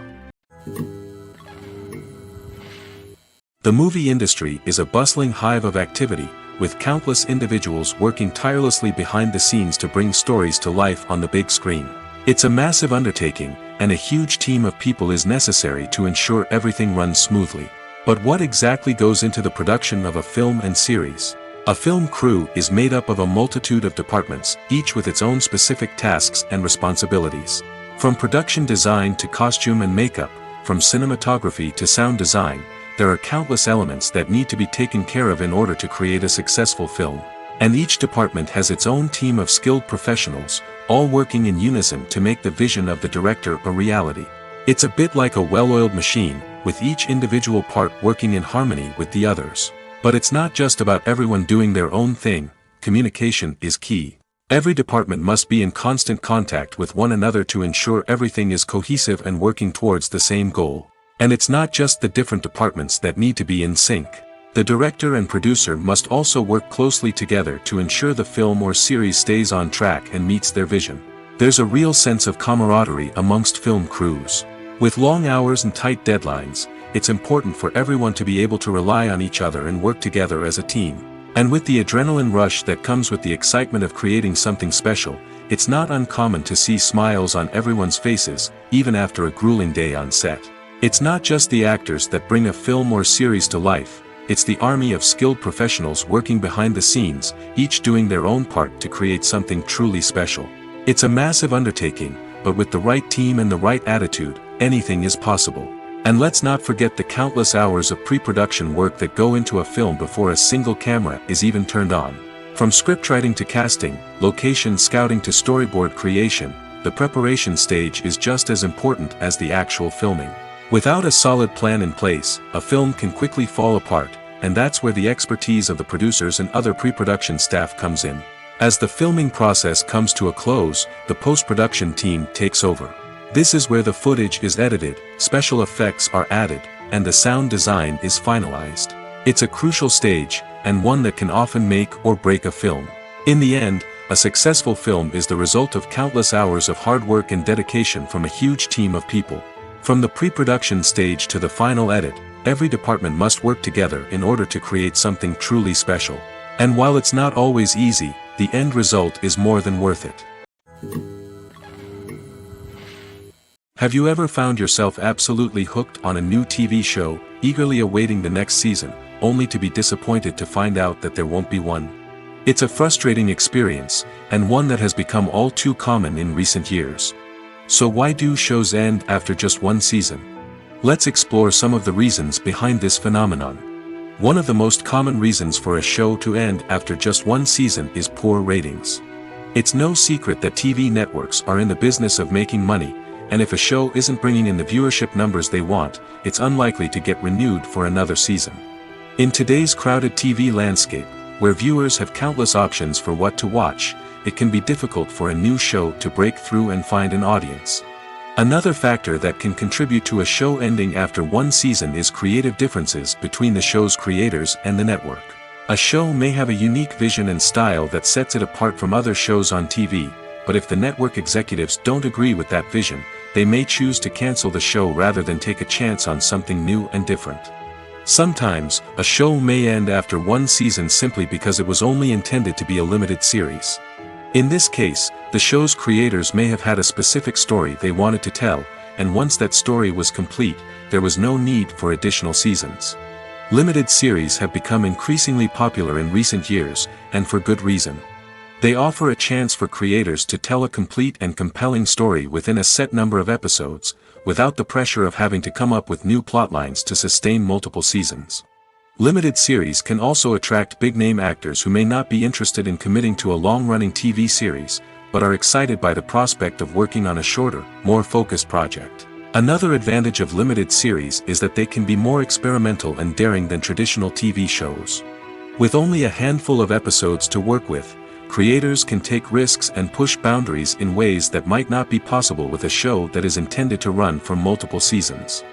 The movie industry is a bustling hive of activity, with countless individuals working tirelessly behind the scenes to bring stories to life on the big screen. It's a massive undertaking, and a huge team of people is necessary to ensure everything runs smoothly. But what exactly goes into the production of a film and series? A film crew is made up of a multitude of departments, each with its own specific tasks and responsibilities. From production design to costume and makeup, from cinematography to sound design, there are countless elements that need to be taken care of in order to create a successful film. And each department has its own team of skilled professionals, all working in unison to make the vision of the director a reality. It's a bit like a well-oiled machine, with each individual part working in harmony with the others. But it's not just about everyone doing their own thing. Communication is key. Every department must be in constant contact with one another to ensure everything is cohesive and working towards the same goal. And it's not just the different departments that need to be in sync. The director and producer must also work closely together to ensure the film or series stays on track and meets their vision. There's a real sense of camaraderie amongst film crews. With long hours and tight deadlines, it's important for everyone to be able to rely on each other and work together as a team. And with the adrenaline rush that comes with the excitement of creating something special, it's not uncommon to see smiles on everyone's faces, even after a grueling day on set. It's not just the actors that bring a film or series to life, it's the army of skilled professionals working behind the scenes, each doing their own part to create something truly special. It's a massive undertaking, but with the right team and the right attitude, anything is possible. And let's not forget the countless hours of pre-production work that go into a film before a single camera is even turned on. From scriptwriting to casting, location scouting to storyboard creation, the preparation stage is just as important as the actual filming. Without a solid plan in place, a film can quickly fall apart, and that's where the expertise of the producers and other pre-production staff comes in. As the filming process comes to a close, the post-production team takes over. This is where the footage is edited, special effects are added, and the sound design is finalized. It's a crucial stage, and one that can often make or break a film. In the end, a successful film is the result of countless hours of hard work and dedication from a huge team of people. From the pre-production stage to the final edit, every department must work together in order to create something truly special. And while it's not always easy, the end result is more than worth it. Have you ever found yourself absolutely hooked on a new TV show, eagerly awaiting the next season, only to be disappointed to find out that there won't be one? It's a frustrating experience, and one that has become all too common in recent years. So why do shows end after just one season? Let's explore some of the reasons behind this phenomenon. One of the most common reasons for a show to end after just one season is poor ratings. It's no secret that TV networks are in the business of making money, and if a show isn't bringing in the viewership numbers they want, it's unlikely to get renewed for another season. In today's crowded TV landscape, where viewers have countless options for what to watch, it can be difficult for a new show to break through and find an audience. Another factor that can contribute to a show ending after one season is creative differences between the show's creators and the network. A show may have a unique vision and style that sets it apart from other shows on TV, but if the network executives don't agree with that vision, they may choose to cancel the show rather than take a chance on something new and different. Sometimes, a show may end after one season simply because it was only intended to be a limited series. In this case, the show's creators may have had a specific story they wanted to tell, and once that story was complete, there was no need for additional seasons. Limited series have become increasingly popular in recent years, and for good reason. They offer a chance for creators to tell a complete and compelling story within a set number of episodes, without the pressure of having to come up with new plotlines to sustain multiple seasons. Limited series can also attract big-name actors who may not be interested in committing to a long-running TV series, but are excited by the prospect of working on a shorter, more focused project. Another advantage of limited series is that they can be more experimental and daring than traditional TV shows. With only a handful of episodes to work with, creators can take risks and push boundaries in ways that might not be possible with a show that is intended to run for multiple seasons.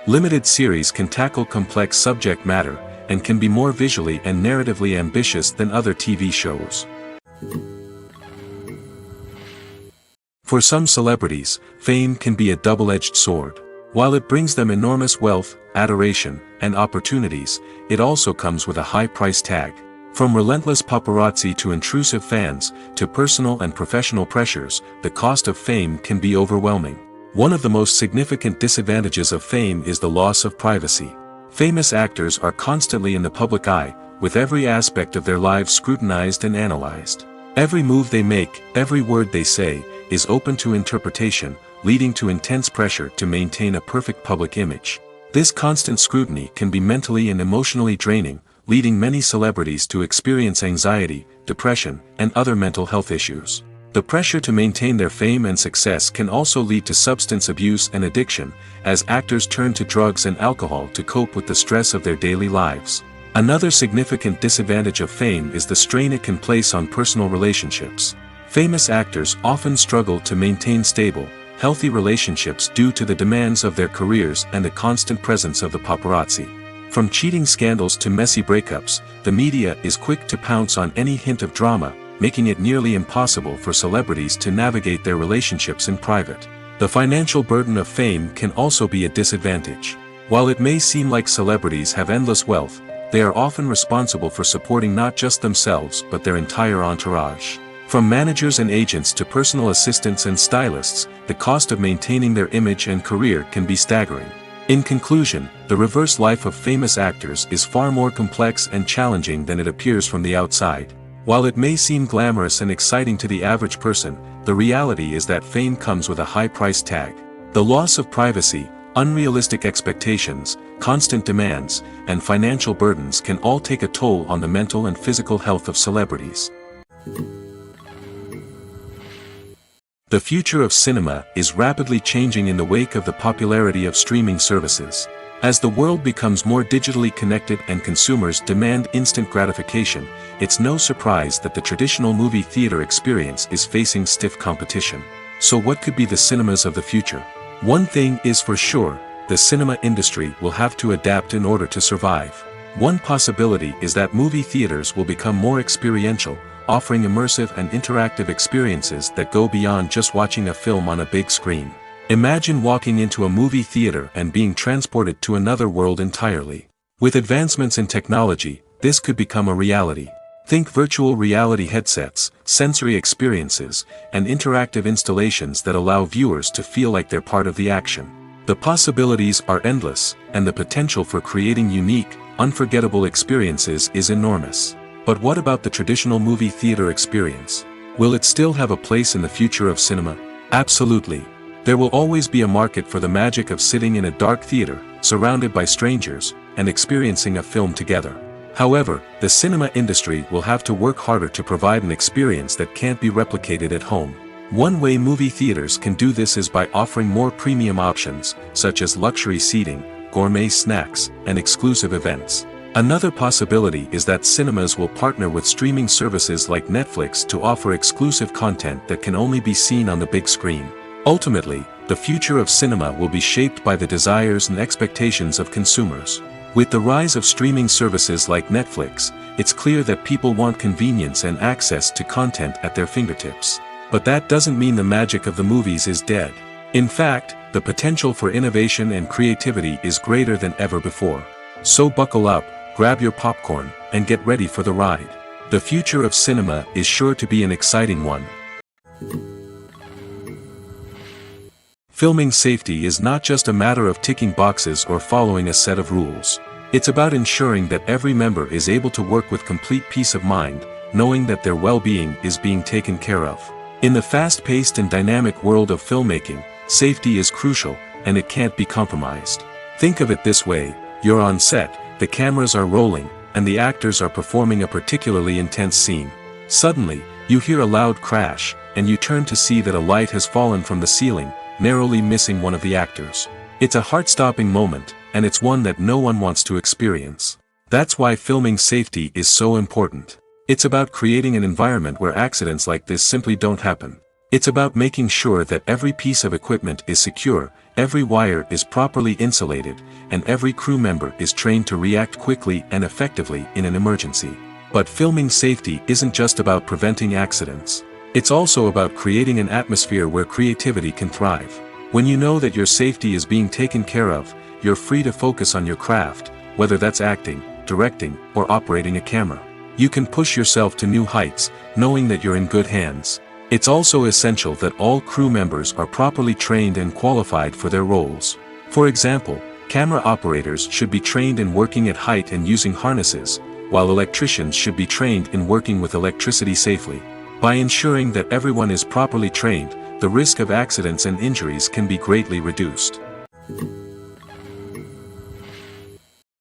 Limited series can tackle complex subject matter, and can be more visually and narratively ambitious than other TV shows. For some celebrities, fame can be a double-edged sword. While it brings them enormous wealth, adoration, and opportunities, it also comes with a high price tag. From relentless paparazzi to intrusive fans, to personal and professional pressures, the cost of fame can be overwhelming. One of the most significant disadvantages of fame is the loss of privacy. Famous actors are constantly in the public eye, with every aspect of their lives scrutinized and analyzed. Every move they make, every word they say, is open to interpretation, leading to intense pressure to maintain a perfect public image. This constant scrutiny can be mentally and emotionally draining, leading many celebrities to experience anxiety, depression, and other mental health issues. The pressure to maintain their fame and success can also lead to substance abuse and addiction, as actors turn to drugs and alcohol to cope with the stress of their daily lives. Another significant disadvantage of fame is the strain it can place on personal relationships. Famous actors often struggle to maintain stable, healthy relationships due to the demands of their careers and the constant presence of the paparazzi. From cheating scandals to messy breakups, the media is quick to pounce on any hint of drama, making it nearly impossible for celebrities to navigate their relationships in private. The financial burden of fame can also be a disadvantage. While it may seem like celebrities have endless wealth, they are often responsible for supporting not just themselves but their entire entourage. From managers and agents to personal assistants and stylists, the cost of maintaining their image and career can be staggering. In conclusion, the reverse life of famous actors is far more complex and challenging than it appears from the outside. While it may seem glamorous and exciting to the average person, the reality is that fame comes with a high price tag. The loss of privacy, unrealistic expectations, constant demands, and financial burdens can all take a toll on the mental and physical health of celebrities. The future of cinema is rapidly changing in the wake of the popularity of streaming services. As the world becomes more digitally connected and consumers demand instant gratification, it's no surprise that the traditional movie theater experience is facing stiff competition. So what could be the cinemas of the future? One thing is for sure, the cinema industry will have to adapt in order to survive. One possibility is that movie theaters will become more experiential, offering immersive and interactive experiences that go beyond just watching a film on a big screen. Imagine walking into a movie theater and being transported to another world entirely. With advancements in technology, this could become a reality. Think virtual reality headsets, sensory experiences, and interactive installations that allow viewers to feel like they're part of the action. The possibilities are endless, and the potential for creating unique, unforgettable experiences is enormous. But what about the traditional movie theater experience? Will it still have a place in the future of cinema? Absolutely. There will always be a market for the magic of sitting in a dark theater, surrounded by strangers, and experiencing a film together. However, the cinema industry will have to work harder to provide an experience that can't be replicated at home. One way movie theaters can do this is by offering more premium options, such as luxury seating, gourmet snacks, and exclusive events. Another possibility is that cinemas will partner with streaming services like Netflix to offer exclusive content that can only be seen on the big screen. Ultimately, the future of cinema will be shaped by the desires and expectations of consumers. With the rise of streaming services like Netflix, it's clear that people want convenience and access to content at their fingertips. But that doesn't mean the magic of the movies is dead. In fact, the potential for innovation and creativity is greater than ever before. So buckle up, grab your popcorn, and get ready for the ride. The future of cinema is sure to be an exciting one. Filming safety is not just a matter of ticking boxes or following a set of rules. It's about ensuring that every member is able to work with complete peace of mind, knowing that their well-being is being taken care of. In the fast-paced and dynamic world of filmmaking, safety is crucial, and it can't be compromised. Think of it this way: you're on set, the cameras are rolling, and the actors are performing a particularly intense scene. Suddenly, you hear a loud crash, and you turn to see that a light has fallen from the ceiling, narrowly missing one of the actors. It's a heart-stopping moment, and it's one that no one wants to experience. That's why filming safety is so important. It's about creating an environment where accidents like this simply don't happen. It's about making sure that every piece of equipment is secure, every wire is properly insulated, and every crew member is trained to react quickly and effectively in an emergency. But filming safety isn't just about preventing accidents. It's also about creating an atmosphere where creativity can thrive. When you know that your safety is being taken care of, you're free to focus on your craft, whether that's acting, directing, or operating a camera. You can push yourself to new heights, knowing that you're in good hands. It's also essential that all crew members are properly trained and qualified for their roles. For example, camera operators should be trained in working at height and using harnesses, while electricians should be trained in working with electricity safely. By ensuring that everyone is properly trained, the risk of accidents and injuries can be greatly reduced.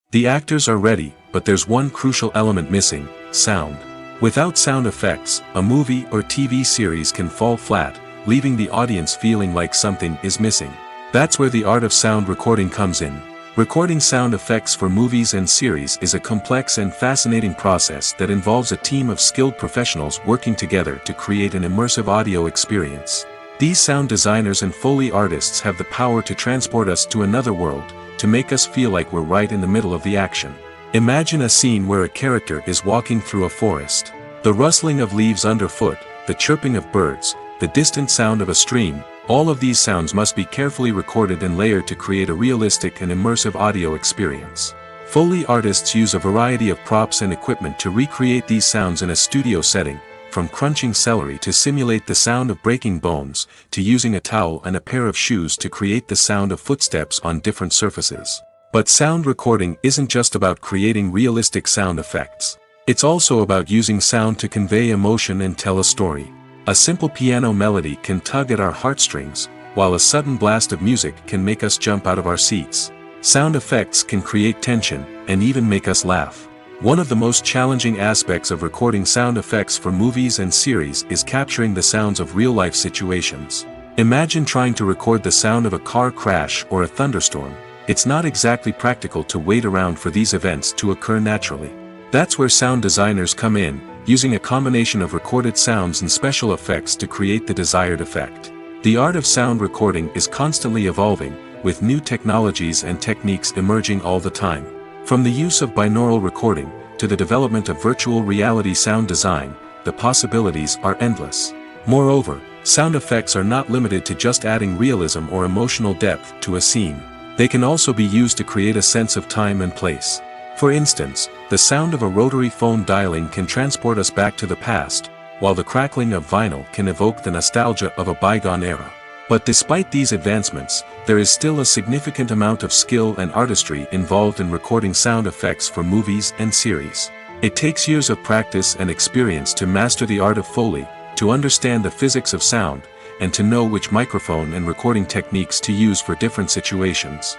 The actors are ready, but there's one crucial element missing: sound. Without sound effects, a movie or TV series can fall flat, leaving the audience feeling like something is missing. That's where the art of sound recording comes in. Recording sound effects for movies and series is a complex and fascinating process that involves a team of skilled professionals working together to create an immersive audio experience. These sound designers and Foley artists have the power to transport us to another world, to make us feel like we're right in the middle of the action. Imagine a scene where a character is walking through a forest. The rustling of leaves underfoot, the chirping of birds, the distant sound of a stream, all of these sounds must be carefully recorded and layered to create a realistic and immersive audio experience. Foley artists use a variety of props and equipment to recreate these sounds in a studio setting, from crunching celery to simulate the sound of breaking bones, to using a towel and a pair of shoes to create the sound of footsteps on different surfaces. But sound recording isn't just about creating realistic sound effects. It's also about using sound to convey emotion and tell a story. A simple piano melody can tug at our heartstrings, while a sudden blast of music can make us jump out of our seats. Sound effects can create tension, and even make us laugh. One of the most challenging aspects of recording sound effects for movies and series is capturing the sounds of real-life situations. Imagine trying to record the sound of a car crash or a thunderstorm. It's not exactly practical to wait around for these events to occur naturally. That's where sound designers come in, using a combination of recorded sounds and special effects to create the desired effect. The art of sound recording is constantly evolving, with new technologies and techniques emerging all the time. From the use of binaural recording, to the development of virtual reality sound design, the possibilities are endless. Moreover, sound effects are not limited to just adding realism or emotional depth to a scene. They can also be used to create a sense of time and place. For instance, the sound of a rotary phone dialing can transport us back to the past, while the crackling of vinyl can evoke the nostalgia of a bygone era. But despite these advancements, there is still a significant amount of skill and artistry involved in recording sound effects for movies and series. It takes years of practice and experience to master the art of Foley, to understand the physics of sound, and to know which microphone and recording techniques to use for different situations.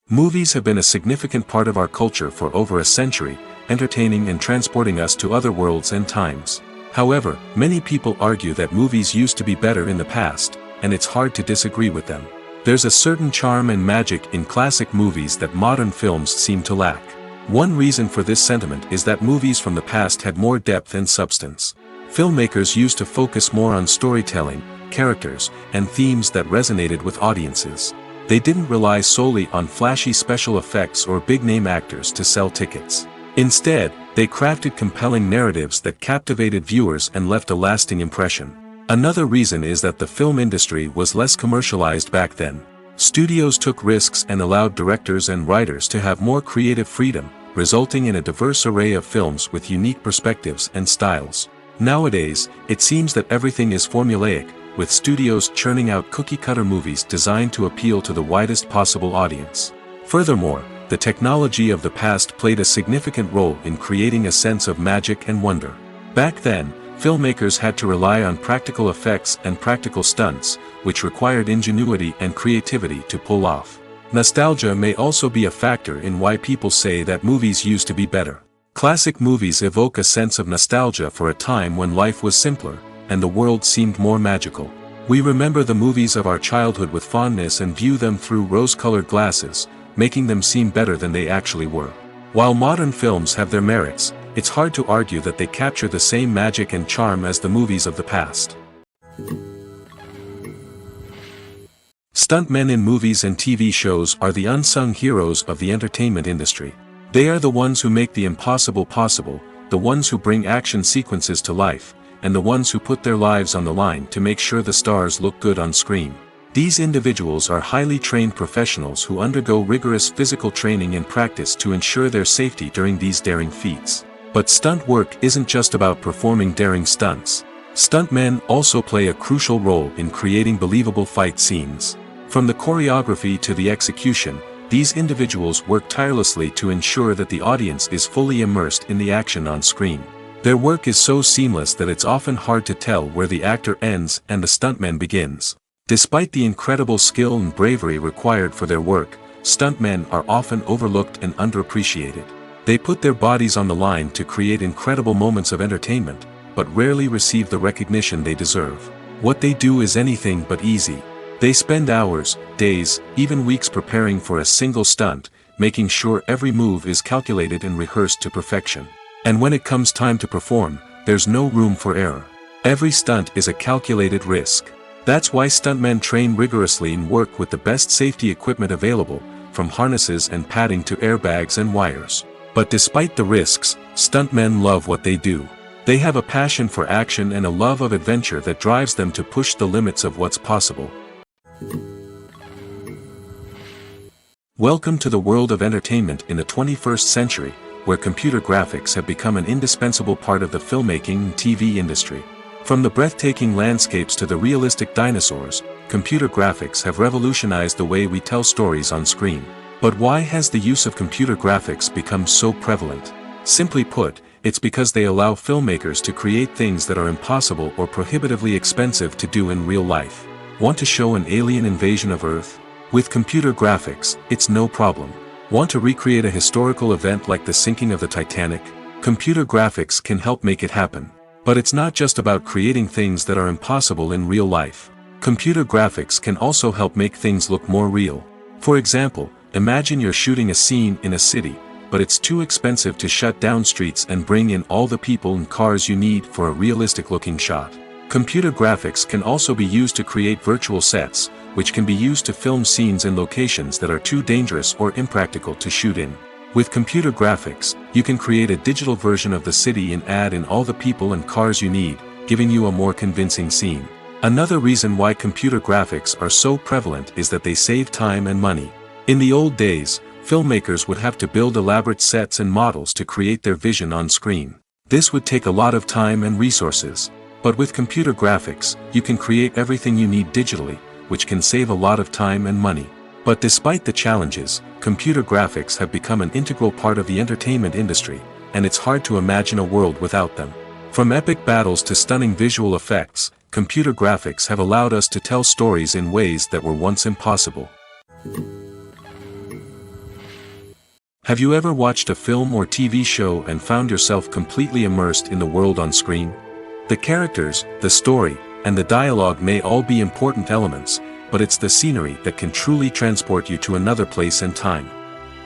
Movies have been a significant part of our culture for over a century, entertaining and transporting us to other worlds and times. However, many people argue that movies used to be better in the past, and it's hard to disagree with them. There's a certain charm and magic in classic movies that modern films seem to lack. One reason for this sentiment is that movies from the past had more depth and substance. Filmmakers used to focus more on storytelling, characters, and themes that resonated with audiences. They didn't rely solely on flashy special effects or big-name actors to sell tickets. Instead, they crafted compelling narratives that captivated viewers and left a lasting impression. Another reason is that the film industry was less commercialized back then. Studios took risks and allowed directors and writers to have more creative freedom, resulting in a diverse array of films with unique perspectives and styles. Nowadays, it seems that everything is formulaic, with studios churning out cookie-cutter movies designed to appeal to the widest possible audience. Furthermore, the technology of the past played a significant role in creating a sense of magic and wonder. Back then, filmmakers had to rely on practical effects and practical stunts, which required ingenuity and creativity to pull off. Nostalgia may also be a factor in why people say that movies used to be better. Classic movies evoke a sense of nostalgia for a time when life was simpler, and the world seemed more magical. We remember the movies of our childhood with fondness and view them through rose-colored glasses, making them seem better than they actually were. While modern films have their merits, it's hard to argue that they capture the same magic and charm as the movies of the past. Stuntmen in movies and TV shows are the unsung heroes of the entertainment industry. They are the ones who make the impossible possible, the ones who bring action sequences to life, and the ones who put their lives on the line to make sure the stars look good on screen. These individuals are highly trained professionals who undergo rigorous physical training and practice to ensure their safety during these daring feats. But stunt work isn't just about performing daring stunts. Stuntmen also play a crucial role in creating believable fight scenes. From the choreography to the execution, these individuals work tirelessly to ensure that the audience is fully immersed in the action on screen. Their work is so seamless that it's often hard to tell where the actor ends and the stuntman begins. Despite the incredible skill and bravery required for their work, stuntmen are often overlooked and underappreciated. They put their bodies on the line to create incredible moments of entertainment, but rarely receive the recognition they deserve. What they do is anything but easy. They spend hours, days, even weeks preparing for a single stunt, making sure every move is calculated and rehearsed to perfection. And when it comes time to perform, there's no room for error. Every stunt is a calculated risk. That's why stuntmen train rigorously and work with the best safety equipment available, from harnesses and padding to airbags and wires. But despite the risks, stuntmen love what they do. They have a passion for action and a love of adventure that drives them to push the limits of what's possible. Welcome to the world of entertainment in the 21st century, where computer graphics have become an indispensable part of the filmmaking and TV industry. From the breathtaking landscapes to the realistic dinosaurs, computer graphics have revolutionized the way we tell stories on screen. But why has the use of computer graphics become so prevalent? Simply put, it's because they allow filmmakers to create things that are impossible or prohibitively expensive to do in real life. Want to show an alien invasion of Earth? With computer graphics, it's no problem. Want to recreate a historical event like the sinking of the Titanic? Computer graphics can help make it happen. But it's not just about creating things that are impossible in real life. Computer graphics can also help make things look more real. For example, imagine you're shooting a scene in a city, but it's too expensive to shut down streets and bring in all the people and cars you need for a realistic-looking shot. Computer graphics can also be used to create virtual sets, which can be used to film scenes in locations that are too dangerous or impractical to shoot in. With computer graphics, you can create a digital version of the city and add in all the people and cars you need, giving you a more convincing scene. Another reason why computer graphics are so prevalent is that they save time and money. In the old days, filmmakers would have to build elaborate sets and models to create their vision on screen. This would take a lot of time and resources. But with computer graphics, you can create everything you need digitally, which can save a lot of time and money. But despite the challenges, computer graphics have become an integral part of the entertainment industry, and it's hard to imagine a world without them. From epic battles to stunning visual effects, computer graphics have allowed us to tell stories in ways that were once impossible. Have you ever watched a film or TV show and found yourself completely immersed in the world on screen? The characters, the story, and the dialogue may all be important elements, but it's the scenery that can truly transport you to another place and time.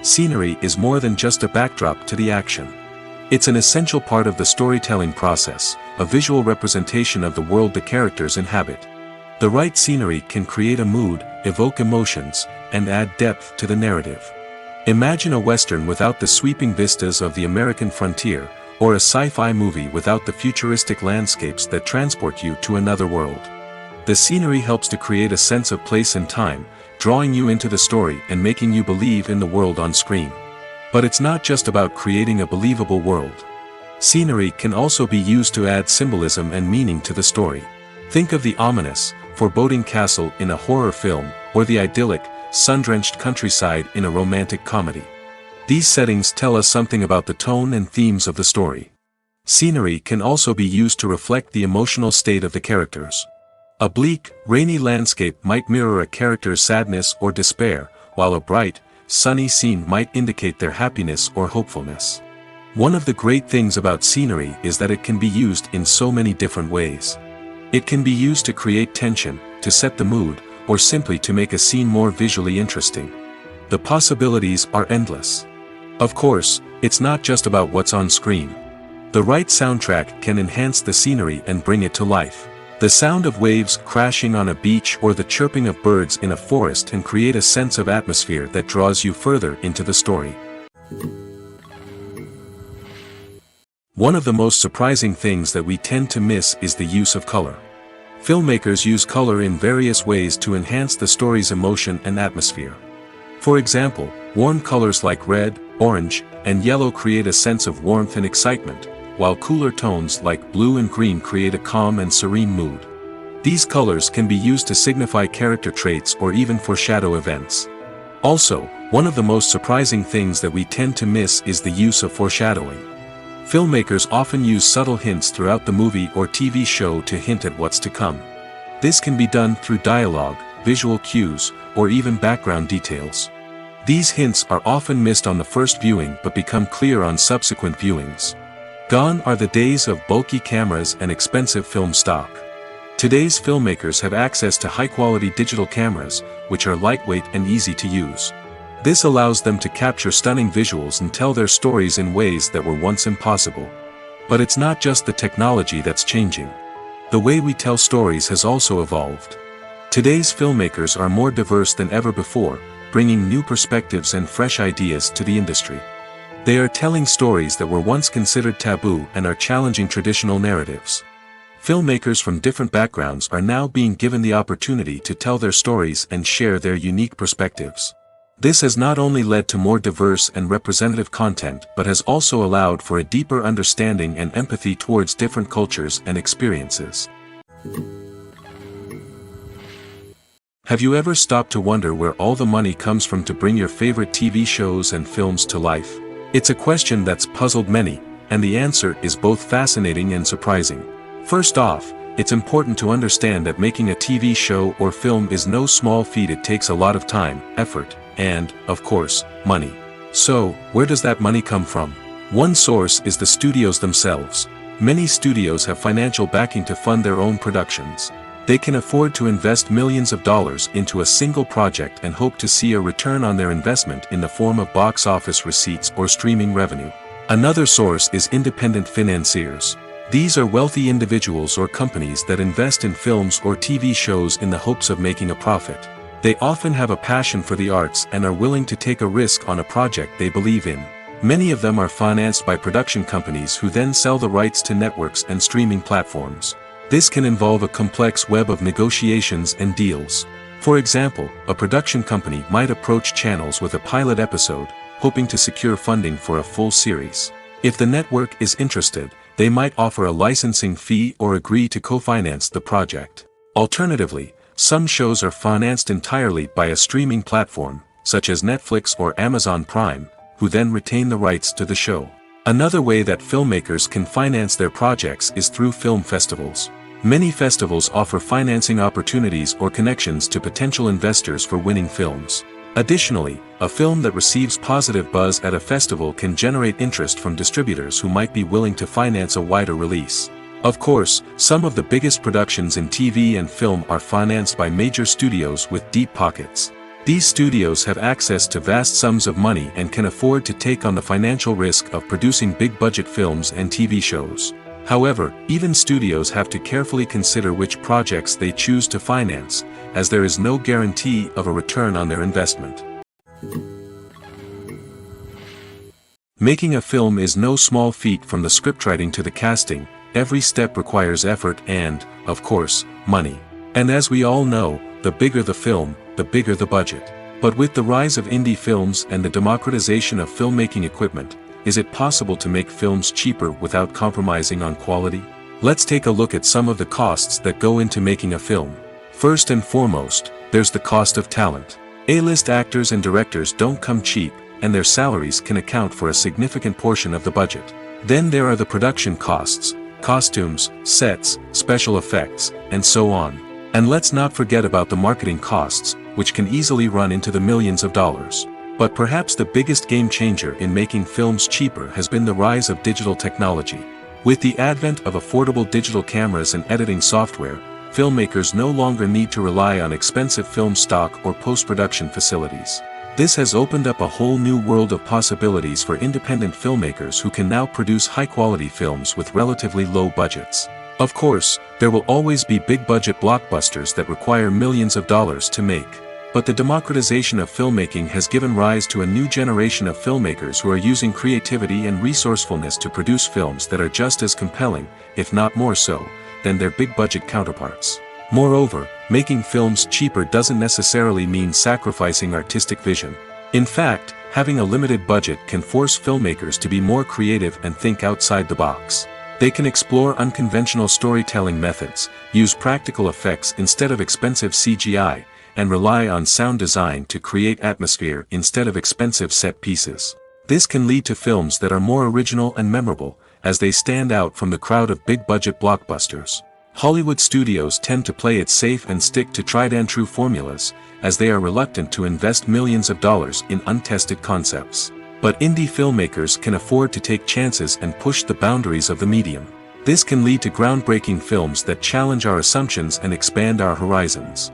Scenery is more than just a backdrop to the action. It's an essential part of the storytelling process, a visual representation of the world the characters inhabit. The right scenery can create a mood, evoke emotions, and add depth to the narrative. Imagine a Western without the sweeping vistas of the American frontier, or a sci-fi movie without the futuristic landscapes that transport you to another world. The scenery helps to create a sense of place and time, drawing you into the story and making you believe in the world on screen. But it's not just about creating a believable world. Scenery can also be used to add symbolism and meaning to the story. Think of the ominous, foreboding castle in a horror film, or the idyllic, sun-drenched countryside in a romantic comedy. These settings tell us something about the tone and themes of the story. Scenery can also be used to reflect the emotional state of the characters. A bleak, rainy landscape might mirror a character's sadness or despair, while a bright, sunny scene might indicate their happiness or hopefulness. One of the great things about scenery is that it can be used in so many different ways. It can be used to create tension, to set the mood, or simply to make a scene more visually interesting. The possibilities are endless. Of course, it's not just about what's on screen. The right soundtrack can enhance the scenery and bring it to life. The sound of waves crashing on a beach or the chirping of birds in a forest can create a sense of atmosphere that draws you further into the story. One of the most surprising things that we tend to miss is the use of color. Filmmakers use color in various ways to enhance the story's emotion and atmosphere. For example, warm colors like red, orange, and yellow create a sense of warmth and excitement, while cooler tones like blue and green create a calm and serene mood. These colors can be used to signify character traits or even foreshadow events. Also, one of the most surprising things that we tend to miss is the use of foreshadowing. Filmmakers often use subtle hints throughout the movie or TV show to hint at what's to come. This can be done through dialogue, visual cues, or even background details. These hints are often missed on the first viewing but become clear on subsequent viewings. Gone are the days of bulky cameras and expensive film stock. Today's filmmakers have access to high-quality digital cameras, which are lightweight and easy to use. This allows them to capture stunning visuals and tell their stories in ways that were once impossible. But it's not just the technology that's changing. The way we tell stories has also evolved. Today's filmmakers are more diverse than ever before, bringing new perspectives and fresh ideas to the industry. They are telling stories that were once considered taboo and are challenging traditional narratives. Filmmakers from different backgrounds are now being given the opportunity to tell their stories and share their unique perspectives. This has not only led to more diverse and representative content but has also allowed for a deeper understanding and empathy towards different cultures and experiences. Have you ever stopped to wonder where all the money comes from to bring your favorite TV shows and films to life? It's a question that's puzzled many, and the answer is both fascinating and surprising. First off, it's important to understand that making a TV show or film is no small feat. It takes a lot of time, effort, and, of course, money. So, where does that money come from? One source is the studios themselves. Many studios have financial backing to fund their own productions. They can afford to invest millions of dollars into a single project and hope to see a return on their investment in the form of box office receipts or streaming revenue. Another source is independent financiers. These are wealthy individuals or companies that invest in films or TV shows in the hopes of making a profit. They often have a passion for the arts and are willing to take a risk on a project they believe in. Many of them are financed by production companies who then sell the rights to networks and streaming platforms. This can involve a complex web of negotiations and deals. For example, a production company might approach channels with a pilot episode, hoping to secure funding for a full series. If the network is interested, they might offer a licensing fee or agree to co-finance the project. Alternatively, some shows are financed entirely by a streaming platform, such as Netflix or Amazon Prime, who then retain the rights to the show. Another way that filmmakers can finance their projects is through film festivals. Many festivals offer financing opportunities or connections to potential investors for winning films. Additionally, a film that receives positive buzz at a festival can generate interest from distributors who might be willing to finance a wider release. Of course, some of the biggest productions in TV and film are financed by major studios with deep pockets. These studios have access to vast sums of money and can afford to take on the financial risk of producing big-budget films and TV shows. However, even studios have to carefully consider which projects they choose to finance, as there is no guarantee of a return on their investment. Making a film is no small feat. From the scriptwriting to the casting, every step requires effort and, of course, money. And as we all know, the bigger the film, the bigger the budget. But with the rise of indie films and the democratization of filmmaking equipment, is it possible to make films cheaper without compromising on quality? Let's take a look at some of the costs that go into making a film. First and foremost, there's the cost of talent. A-list actors and directors don't come cheap, and their salaries can account for a significant portion of the budget. Then there are the production costs, costumes, sets, special effects, and so on. And let's not forget about the marketing costs, which can easily run into the millions of dollars. But perhaps the biggest game changer in making films cheaper has been the rise of digital technology. With the advent of affordable digital cameras and editing software, filmmakers no longer need to rely on expensive film stock or post-production facilities. This has opened up a whole new world of possibilities for independent filmmakers who can now produce high-quality films with relatively low budgets. Of course, there will always be big-budget blockbusters that require millions of dollars to make. But the democratization of filmmaking has given rise to a new generation of filmmakers who are using creativity and resourcefulness to produce films that are just as compelling, if not more so, than their big-budget counterparts. Moreover, making films cheaper doesn't necessarily mean sacrificing artistic vision. In fact, having a limited budget can force filmmakers to be more creative and think outside the box. They can explore unconventional storytelling methods, use practical effects instead of expensive CGI, and rely on sound design to create atmosphere instead of expensive set pieces. This can lead to films that are more original and memorable, as they stand out from the crowd of big-budget blockbusters. Hollywood studios tend to play it safe and stick to tried-and-true formulas, as they are reluctant to invest millions of dollars in untested concepts. But indie filmmakers can afford to take chances and push the boundaries of the medium. This can lead to groundbreaking films that challenge our assumptions and expand our horizons.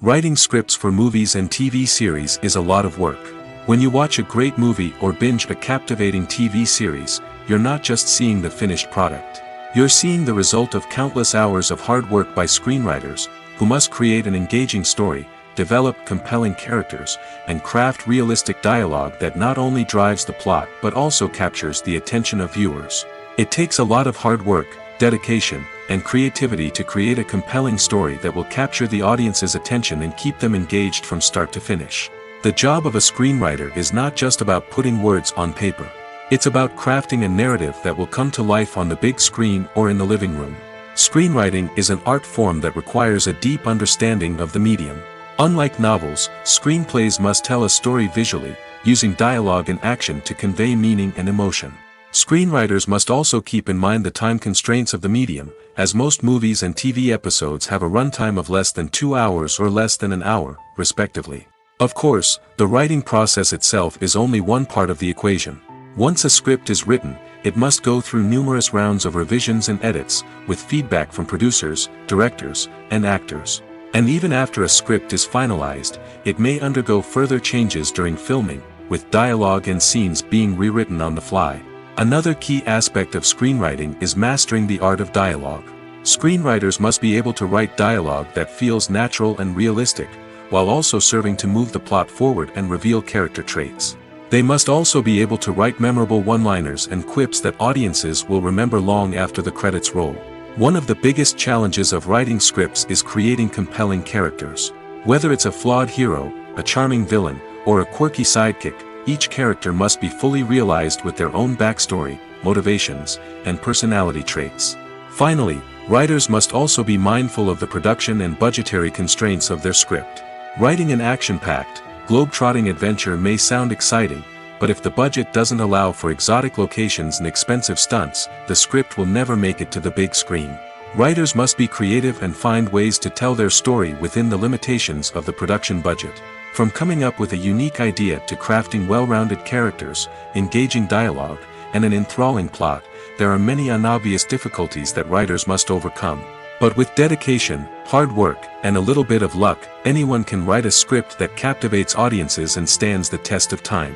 Writing scripts for movies and TV series is a lot of work. When you watch a great movie or binge a captivating TV series, you're not just seeing the finished product. You're seeing the result of countless hours of hard work by screenwriters, who must create an engaging story, develop compelling characters, and craft realistic dialogue that not only drives the plot but also captures the attention of viewers. It takes a lot of hard work, dedication, and creativity to create a compelling story that will capture the audience's attention and keep them engaged from start to finish. The job of a screenwriter is not just about putting words on paper. It's about crafting a narrative that will come to life on the big screen or in the living room. Screenwriting is an art form that requires a deep understanding of the medium. Unlike novels, screenplays must tell a story visually, using dialogue and action to convey meaning and emotion. Screenwriters must also keep in mind the time constraints of the medium, as most movies and TV episodes have a runtime of less than 2 hours or less than an hour, respectively. Of course, the writing process itself is only one part of the equation. Once a script is written, it must go through numerous rounds of revisions and edits, with feedback from producers, directors, and actors. And even after a script is finalized, it may undergo further changes during filming, with dialogue and scenes being rewritten on the fly. Another key aspect of screenwriting is mastering the art of dialogue. Screenwriters must be able to write dialogue that feels natural and realistic, while also serving to move the plot forward and reveal character traits. They must also be able to write memorable one-liners and quips that audiences will remember long after the credits roll. One of the biggest challenges of writing scripts is creating compelling characters. Whether it's a flawed hero, a charming villain, or a quirky sidekick, each character must be fully realized with their own backstory, motivations, and personality traits. Finally, writers must also be mindful of the production and budgetary constraints of their script. Writing an action-packed, globe-trotting adventure may sound exciting, but if the budget doesn't allow for exotic locations and expensive stunts, the script will never make it to the big screen. Writers must be creative and find ways to tell their story within the limitations of the production budget. From coming up with a unique idea to crafting well-rounded characters, engaging dialogue, and an enthralling plot, there are many unobvious difficulties that writers must overcome. But with dedication, hard work, and a little bit of luck, anyone can write a script that captivates audiences and stands the test of time.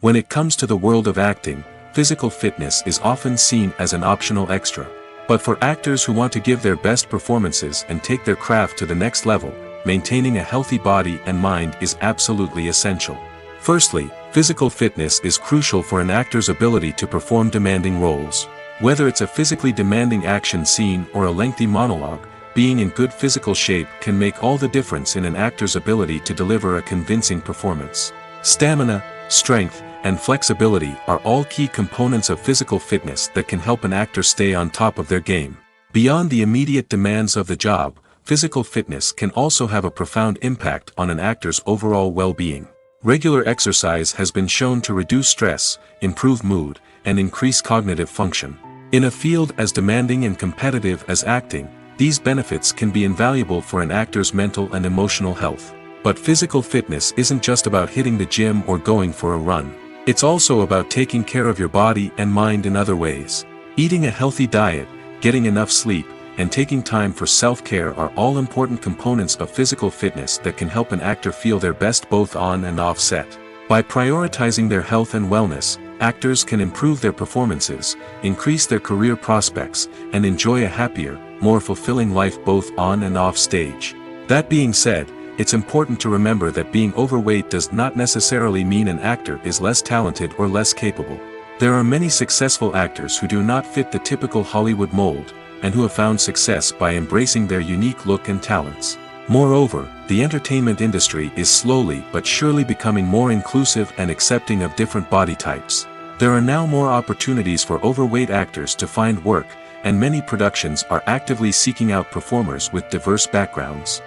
When it comes to the world of acting, physical fitness is often seen as an optional extra. But for actors who want to give their best performances and take their craft to the next level, maintaining a healthy body and mind is absolutely essential. Firstly, physical fitness is crucial for an actor's ability to perform demanding roles. Whether it's a physically demanding action scene or a lengthy monologue, being in good physical shape can make all the difference in an actor's ability to deliver a convincing performance. Stamina, strength, and flexibility are all key components of physical fitness that can help an actor stay on top of their game. Beyond the immediate demands of the job, physical fitness can also have a profound impact on an actor's overall well-being. Regular exercise has been shown to reduce stress, improve mood, and increase cognitive function. In a field as demanding and competitive as acting, these benefits can be invaluable for an actor's mental and emotional health. But physical fitness isn't just about hitting the gym or going for a run. It's also about taking care of your body and mind in other ways. Eating a healthy diet, getting enough sleep, and taking time for self-care are all important components of physical fitness that can help an actor feel their best both on and off set. By prioritizing their health and wellness, actors can improve their performances, increase their career prospects, and enjoy a happier, more fulfilling life both on and off stage. That being said, it's important to remember that being overweight does not necessarily mean an actor is less talented or less capable. There are many successful actors who do not fit the typical Hollywood mold, and who have found success by embracing their unique look and talents. Moreover, the entertainment industry is slowly but surely becoming more inclusive and accepting of different body types. There are now more opportunities for overweight actors to find work, and many productions are actively seeking out performers with diverse backgrounds.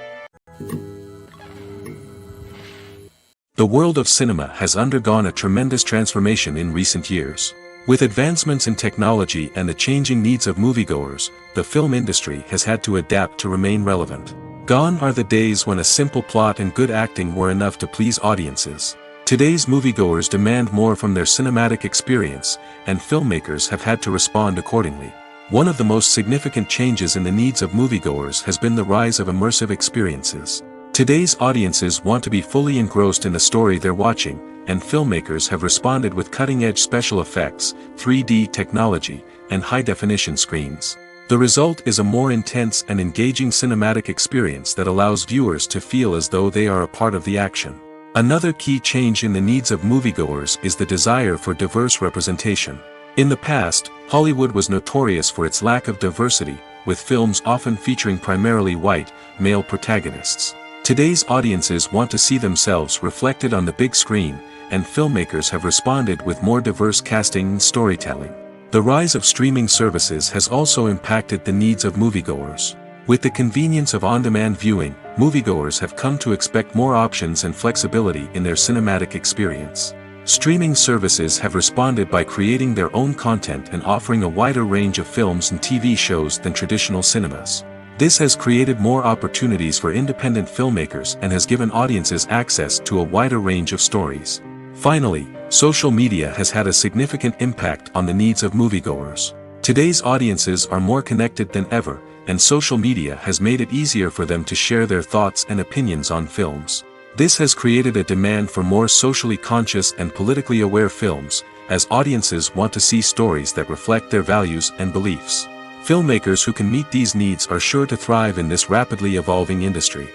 The world of cinema has undergone a tremendous transformation in recent years. With advancements in technology and the changing needs of moviegoers, the film industry has had to adapt to remain relevant. Gone are the days when a simple plot and good acting were enough to please audiences. Today's moviegoers demand more from their cinematic experience, and filmmakers have had to respond accordingly. One of the most significant changes in the needs of moviegoers has been the rise of immersive experiences. Today's audiences want to be fully engrossed in the story they're watching, and filmmakers have responded with cutting-edge special effects, 3D technology, and high-definition screens. The result is a more intense and engaging cinematic experience that allows viewers to feel as though they are a part of the action. Another key change in the needs of moviegoers is the desire for diverse representation. In the past, Hollywood was notorious for its lack of diversity, with films often featuring primarily white, male protagonists. Today's audiences want to see themselves reflected on the big screen, and filmmakers have responded with more diverse casting and storytelling. The rise of streaming services has also impacted the needs of moviegoers. With the convenience of on-demand viewing, moviegoers have come to expect more options and flexibility in their cinematic experience. Streaming services have responded by creating their own content and offering a wider range of films and TV shows than traditional cinemas. This has created more opportunities for independent filmmakers and has given audiences access to a wider range of stories. Finally, social media has had a significant impact on the needs of moviegoers. Today's audiences are more connected than ever, and social media has made it easier for them to share their thoughts and opinions on films. This has created a demand for more socially conscious and politically aware films, as audiences want to see stories that reflect their values and beliefs. Filmmakers who can meet these needs are sure to thrive in this rapidly evolving industry.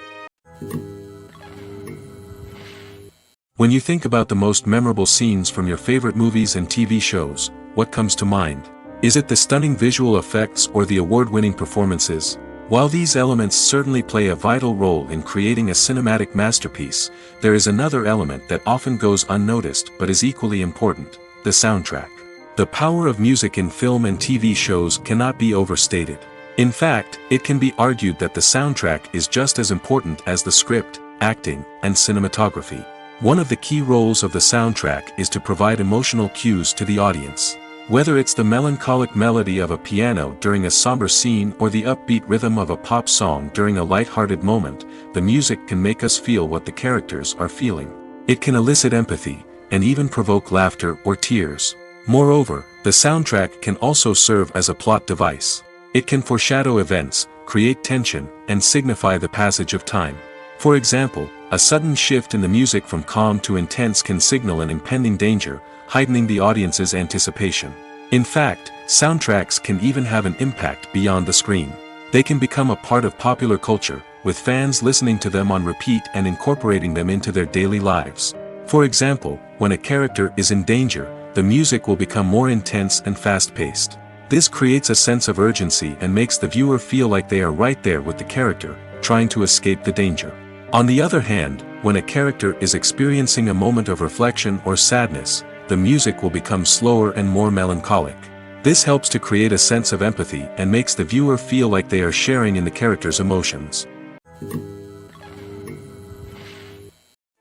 When you think about the most memorable scenes from your favorite movies and TV shows, what comes to mind? Is it the stunning visual effects or the award-winning performances? While these elements certainly play a vital role in creating a cinematic masterpiece, there is another element that often goes unnoticed but is equally important: the soundtrack. The power of music in film and TV shows cannot be overstated. In fact, it can be argued that the soundtrack is just as important as the script, acting, and cinematography. One of the key roles of the soundtrack is to provide emotional cues to the audience. Whether it's the melancholic melody of a piano during a somber scene or the upbeat rhythm of a pop song during a light-hearted moment, the music can make us feel what the characters are feeling. It can elicit empathy, and even provoke laughter or tears. Moreover, the soundtrack can also serve as a plot device. It can foreshadow events, create tension, and signify the passage of time. For example, a sudden shift in the music from calm to intense can signal an impending danger, heightening the audience's anticipation. In fact, soundtracks can even have an impact beyond the screen. They can become a part of popular culture, with fans listening to them on repeat and incorporating them into their daily lives. For example, when a character is in danger, the music will become more intense and fast-paced. This creates a sense of urgency and makes the viewer feel like they are right there with the character, trying to escape the danger. On the other hand, when a character is experiencing a moment of reflection or sadness, the music will become slower and more melancholic. This helps to create a sense of empathy and makes the viewer feel like they are sharing in the character's emotions.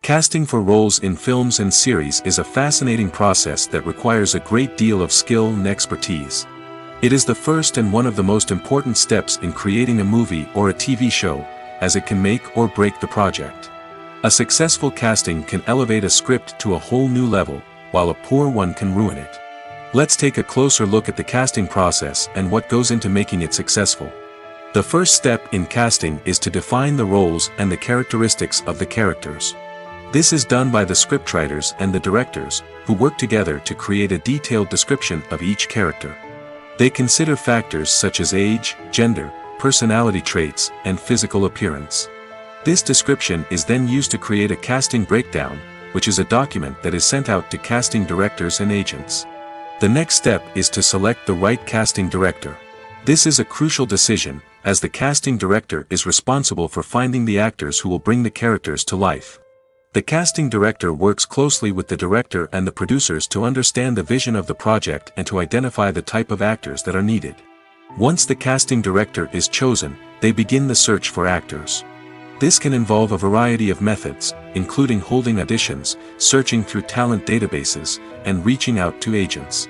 Casting for roles in films and series is a fascinating process that requires a great deal of skill and expertise. It is the first and one of the most important steps in creating a movie or a TV show, as it can make or break the project. A successful casting can elevate a script to a whole new level, while a poor one can ruin it. Let's take a closer look at the casting process and what goes into making it successful. The first step in casting is to define the roles and the characteristics of the characters. This is done by the scriptwriters and the directors, who work together to create a detailed description of each character. They consider factors such as age, gender, personality traits, and physical appearance. This description is then used to create a casting breakdown, which is a document that is sent out to casting directors and agents. The next step is to select the right casting director. This is a crucial decision, as the casting director is responsible for finding the actors who will bring the characters to life. The casting director works closely with the director and the producers to understand the vision of the project and to identify the type of actors that are needed. Once the casting director is chosen, they begin the search for actors. This can involve a variety of methods, including holding auditions, searching through talent databases, and reaching out to agents.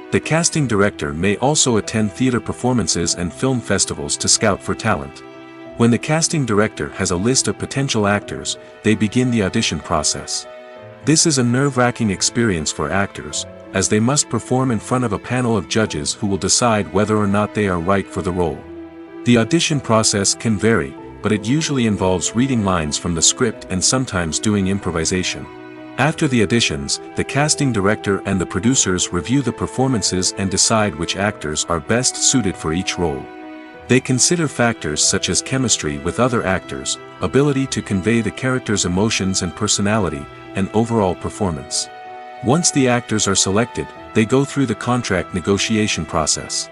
The casting director may also attend theater performances and film festivals to scout for talent. When the casting director has a list of potential actors, they begin the audition process. This is a nerve-wracking experience for actors, as they must perform in front of a panel of judges who will decide whether or not they are right for the role. The audition process can vary, but it usually involves reading lines from the script and sometimes doing improvisation. After the auditions, the casting director and the producers review the performances and decide which actors are best suited for each role. They consider factors such as chemistry with other actors, ability to convey the character's emotions and personality, and overall performance. Once the actors are selected, they go through the contract negotiation process.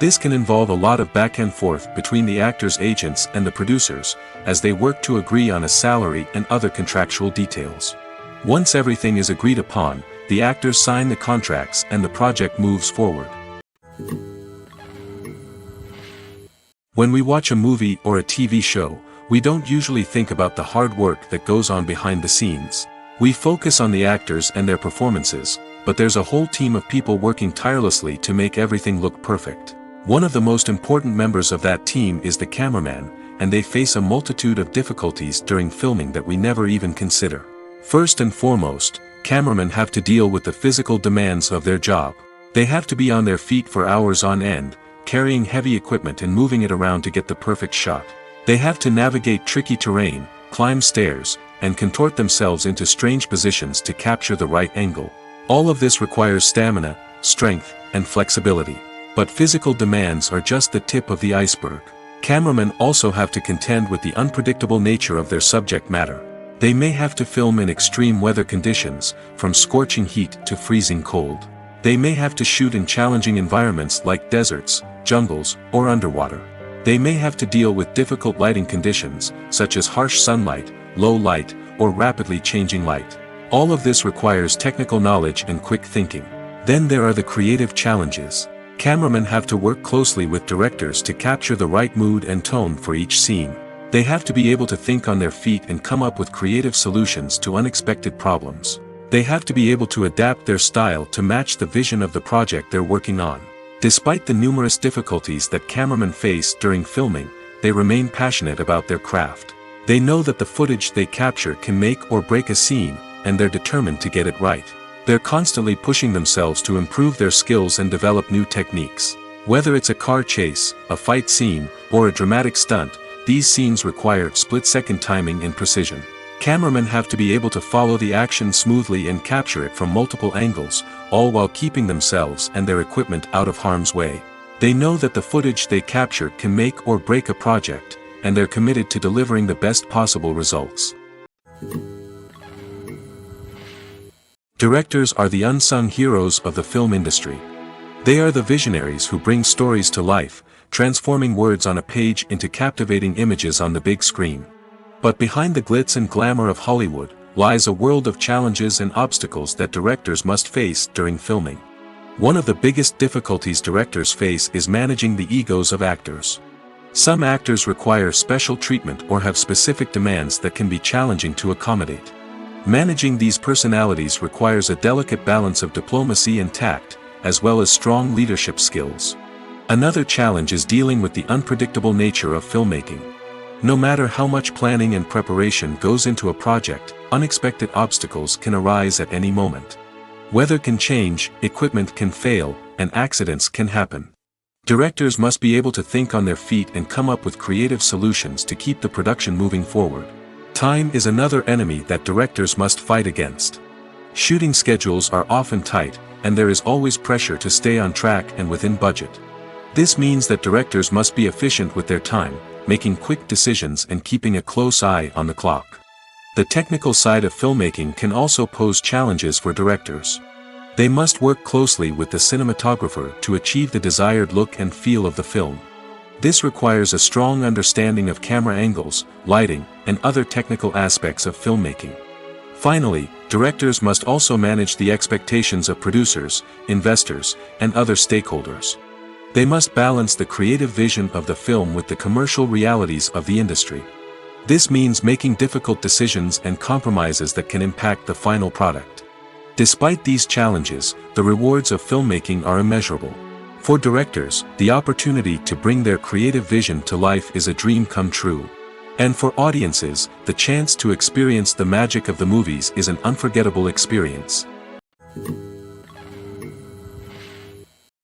This can involve a lot of back and forth between the actors' agents and the producers, as they work to agree on a salary and other contractual details. Once everything is agreed upon, the actors sign the contracts and the project moves forward. When we watch a movie or a TV show, we don't usually think about the hard work that goes on behind the scenes. We focus on the actors and their performances, but there's a whole team of people working tirelessly to make everything look perfect. One of the most important members of that team is the cameraman, and they face a multitude of difficulties during filming that we never even consider. First and foremost, cameramen have to deal with the physical demands of their job. They have to be on their feet for hours on end, carrying heavy equipment and moving it around to get the perfect shot. They have to navigate tricky terrain, climb stairs, and contort themselves into strange positions to capture the right angle. All of this requires stamina, strength, and flexibility. But physical demands are just the tip of the iceberg. Cameramen also have to contend with the unpredictable nature of their subject matter. They may have to film in extreme weather conditions, from scorching heat to freezing cold. They may have to shoot in challenging environments like deserts, jungles, or underwater. They may have to deal with difficult lighting conditions, such as harsh sunlight, low light, or rapidly changing light. All of this requires technical knowledge and quick thinking. Then there are the creative challenges. Cameramen have to work closely with directors to capture the right mood and tone for each scene. They have to be able to think on their feet and come up with creative solutions to unexpected problems. They have to be able to adapt their style to match the vision of the project they're working on. Despite the numerous difficulties that cameramen face during filming, they remain passionate about their craft. They know that the footage they capture can make or break a scene, and they're determined to get it right. They're constantly pushing themselves to improve their skills and develop new techniques. Whether it's a car chase, a fight scene, or a dramatic stunt, these scenes require split-second timing and precision. Cameramen have to be able to follow the action smoothly and capture it from multiple angles, all while keeping themselves and their equipment out of harm's way. They know that the footage they capture can make or break a project, and they're committed to delivering the best possible results. Directors are the unsung heroes of the film industry. They are the visionaries who bring stories to life, transforming words on a page into captivating images on the big screen. But behind the glitz and glamour of Hollywood lies a world of challenges and obstacles that directors must face during filming. One of the biggest difficulties directors face is managing the egos of actors. Some actors require special treatment or have specific demands that can be challenging to accommodate. Managing these personalities requires a delicate balance of diplomacy and tact, as well as strong leadership skills. Another challenge is dealing with the unpredictable nature of filmmaking. No matter how much planning and preparation goes into a project, unexpected obstacles can arise at any moment. Weather can change, equipment can fail, and accidents can happen. Directors must be able to think on their feet and come up with creative solutions to keep the production moving forward. Time is another enemy that directors must fight against. Shooting schedules are often tight, and there is always pressure to stay on track and within budget. This means that directors must be efficient with their time, making quick decisions and keeping a close eye on the clock. The technical side of filmmaking can also pose challenges for directors. They must work closely with the cinematographer to achieve the desired look and feel of the film. This requires a strong understanding of camera angles, lighting, and other technical aspects of filmmaking. Finally, directors must also manage the expectations of producers, investors, and other stakeholders. They must balance the creative vision of the film with the commercial realities of the industry. This means making difficult decisions and compromises that can impact the final product. Despite these challenges, the rewards of filmmaking are immeasurable. For directors, the opportunity to bring their creative vision to life is a dream come true. And for audiences, the chance to experience the magic of the movies is an unforgettable experience.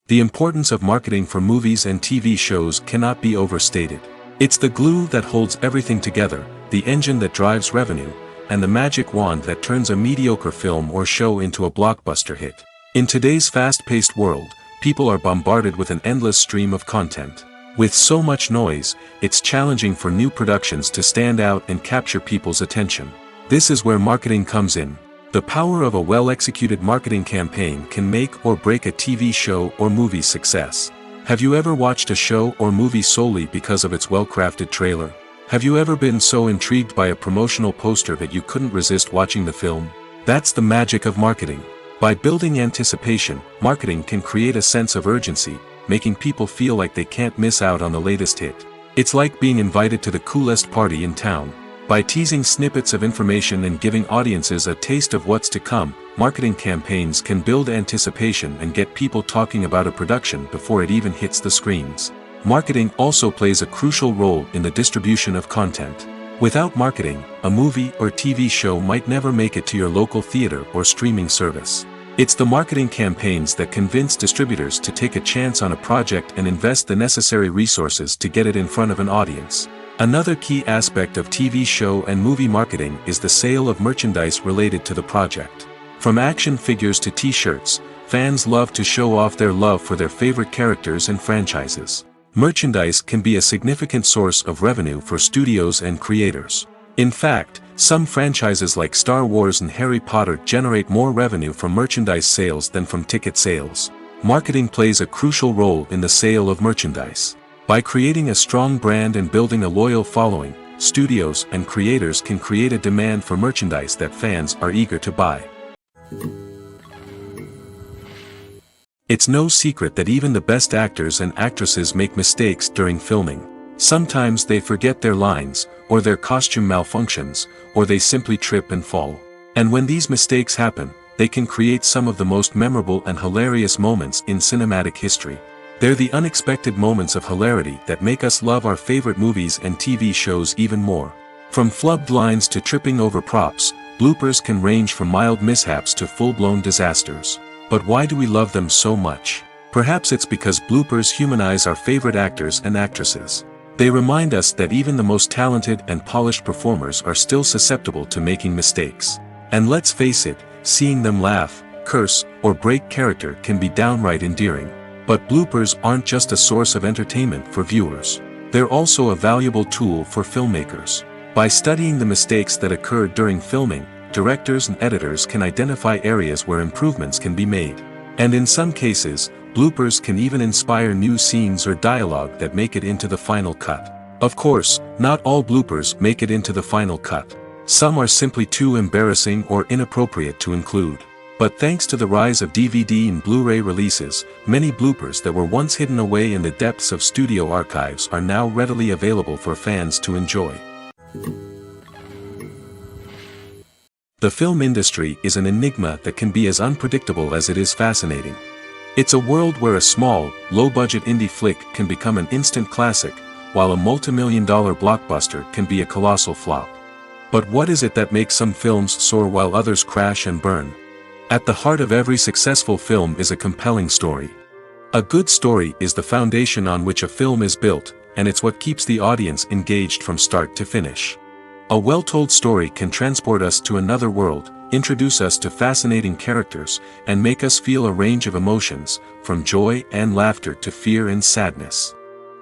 The importance of marketing for movies and TV shows cannot be overstated. It's the glue that holds everything together, the engine that drives revenue, and the magic wand that turns a mediocre film or show into a blockbuster hit. In today's fast-paced world, people are bombarded with an endless stream of content. With so much noise, it's challenging for new productions to stand out and capture people's attention. This is where marketing comes in. The power of a well-executed marketing campaign can make or break a TV show or movie's success. Have you ever watched a show or movie solely because of its well-crafted trailer? Have you ever been so intrigued by a promotional poster that you couldn't resist watching the film? That's the magic of marketing. By building anticipation, marketing can create a sense of urgency, making people feel like they can't miss out on the latest hit. It's like being invited to the coolest party in town. By teasing snippets of information and giving audiences a taste of what's to come, marketing campaigns can build anticipation and get people talking about a production before it even hits the screens. Marketing also plays a crucial role in the distribution of content. Without marketing, a movie or TV show might never make it to your local theater or streaming service. It's the marketing campaigns that convince distributors to take a chance on a project and invest the necessary resources to get it in front of an audience. Another key aspect of TV show and movie marketing is the sale of merchandise related to the project. From action figures to t-shirts, fans love to show off their love for their favorite characters and franchises. Merchandise can be a significant source of revenue for studios and creators. In fact, some franchises like Star Wars and Harry Potter generate more revenue from merchandise sales than from ticket sales. Marketing plays a crucial role in the sale of merchandise. By creating a strong brand and building a loyal following, studios and creators can create a demand for merchandise that fans are eager to buy. It's no secret that even the best actors and actresses make mistakes during filming. Sometimes they forget their lines, or their costume malfunctions, or they simply trip and fall. And when these mistakes happen, they can create some of the most memorable and hilarious moments in cinematic history. They're the unexpected moments of hilarity that make us love our favorite movies and TV shows even more. From flubbed lines to tripping over props, bloopers can range from mild mishaps to full-blown disasters. But why do we love them so much? Perhaps it's because bloopers humanize our favorite actors and actresses. They remind us that even the most talented and polished performers are still susceptible to making mistakes. And let's face it, seeing them laugh, curse, or break character can be downright endearing. But bloopers aren't just a source of entertainment for viewers. They're also a valuable tool for filmmakers. By studying the mistakes that occurred during filming, directors and editors can identify areas where improvements can be made. And in some cases, bloopers can even inspire new scenes or dialogue that make it into the final cut. Of course, not all bloopers make it into the final cut. Some are simply too embarrassing or inappropriate to include. But thanks to the rise of DVD and Blu-ray releases, many bloopers that were once hidden away in the depths of studio archives are now readily available for fans to enjoy. The film industry is an enigma that can be as unpredictable as it is fascinating. It's a world where a small, low-budget indie flick can become an instant classic, while a multi-million-dollar blockbuster can be a colossal flop. But what is it that makes some films soar while others crash and burn? At the heart of every successful film is a compelling story. A good story is the foundation on which a film is built, and it's what keeps the audience engaged from start to finish. A well-told story can transport us to another world, introduce us to fascinating characters, and make us feel a range of emotions, from joy and laughter to fear and sadness.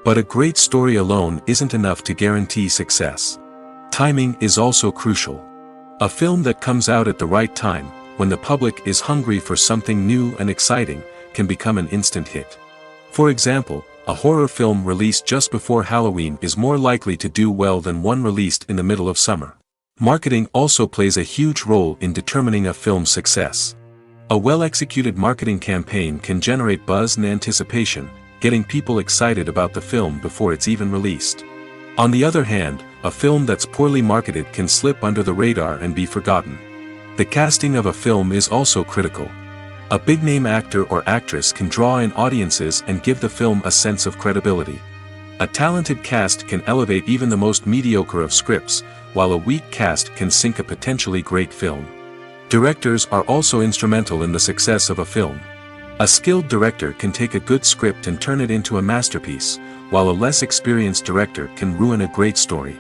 But a great story alone isn't enough to guarantee success. Timing is also crucial. A film that comes out at the right time, when the public is hungry for something new and exciting, can become an instant hit. For example, a horror film released just before Halloween is more likely to do well than one released in the middle of summer. Marketing also plays a huge role in determining a film's success. A well-executed marketing campaign can generate buzz and anticipation, getting people excited about the film before it's even released. On the other hand, a film that's poorly marketed can slip under the radar and be forgotten. The casting of a film is also critical. A big-name actor or actress can draw in audiences and give the film a sense of credibility. A talented cast can elevate even the most mediocre of scripts, while a weak cast can sink a potentially great film. Directors are also instrumental in the success of a film. A skilled director can take a good script and turn it into a masterpiece, while a less experienced director can ruin a great story.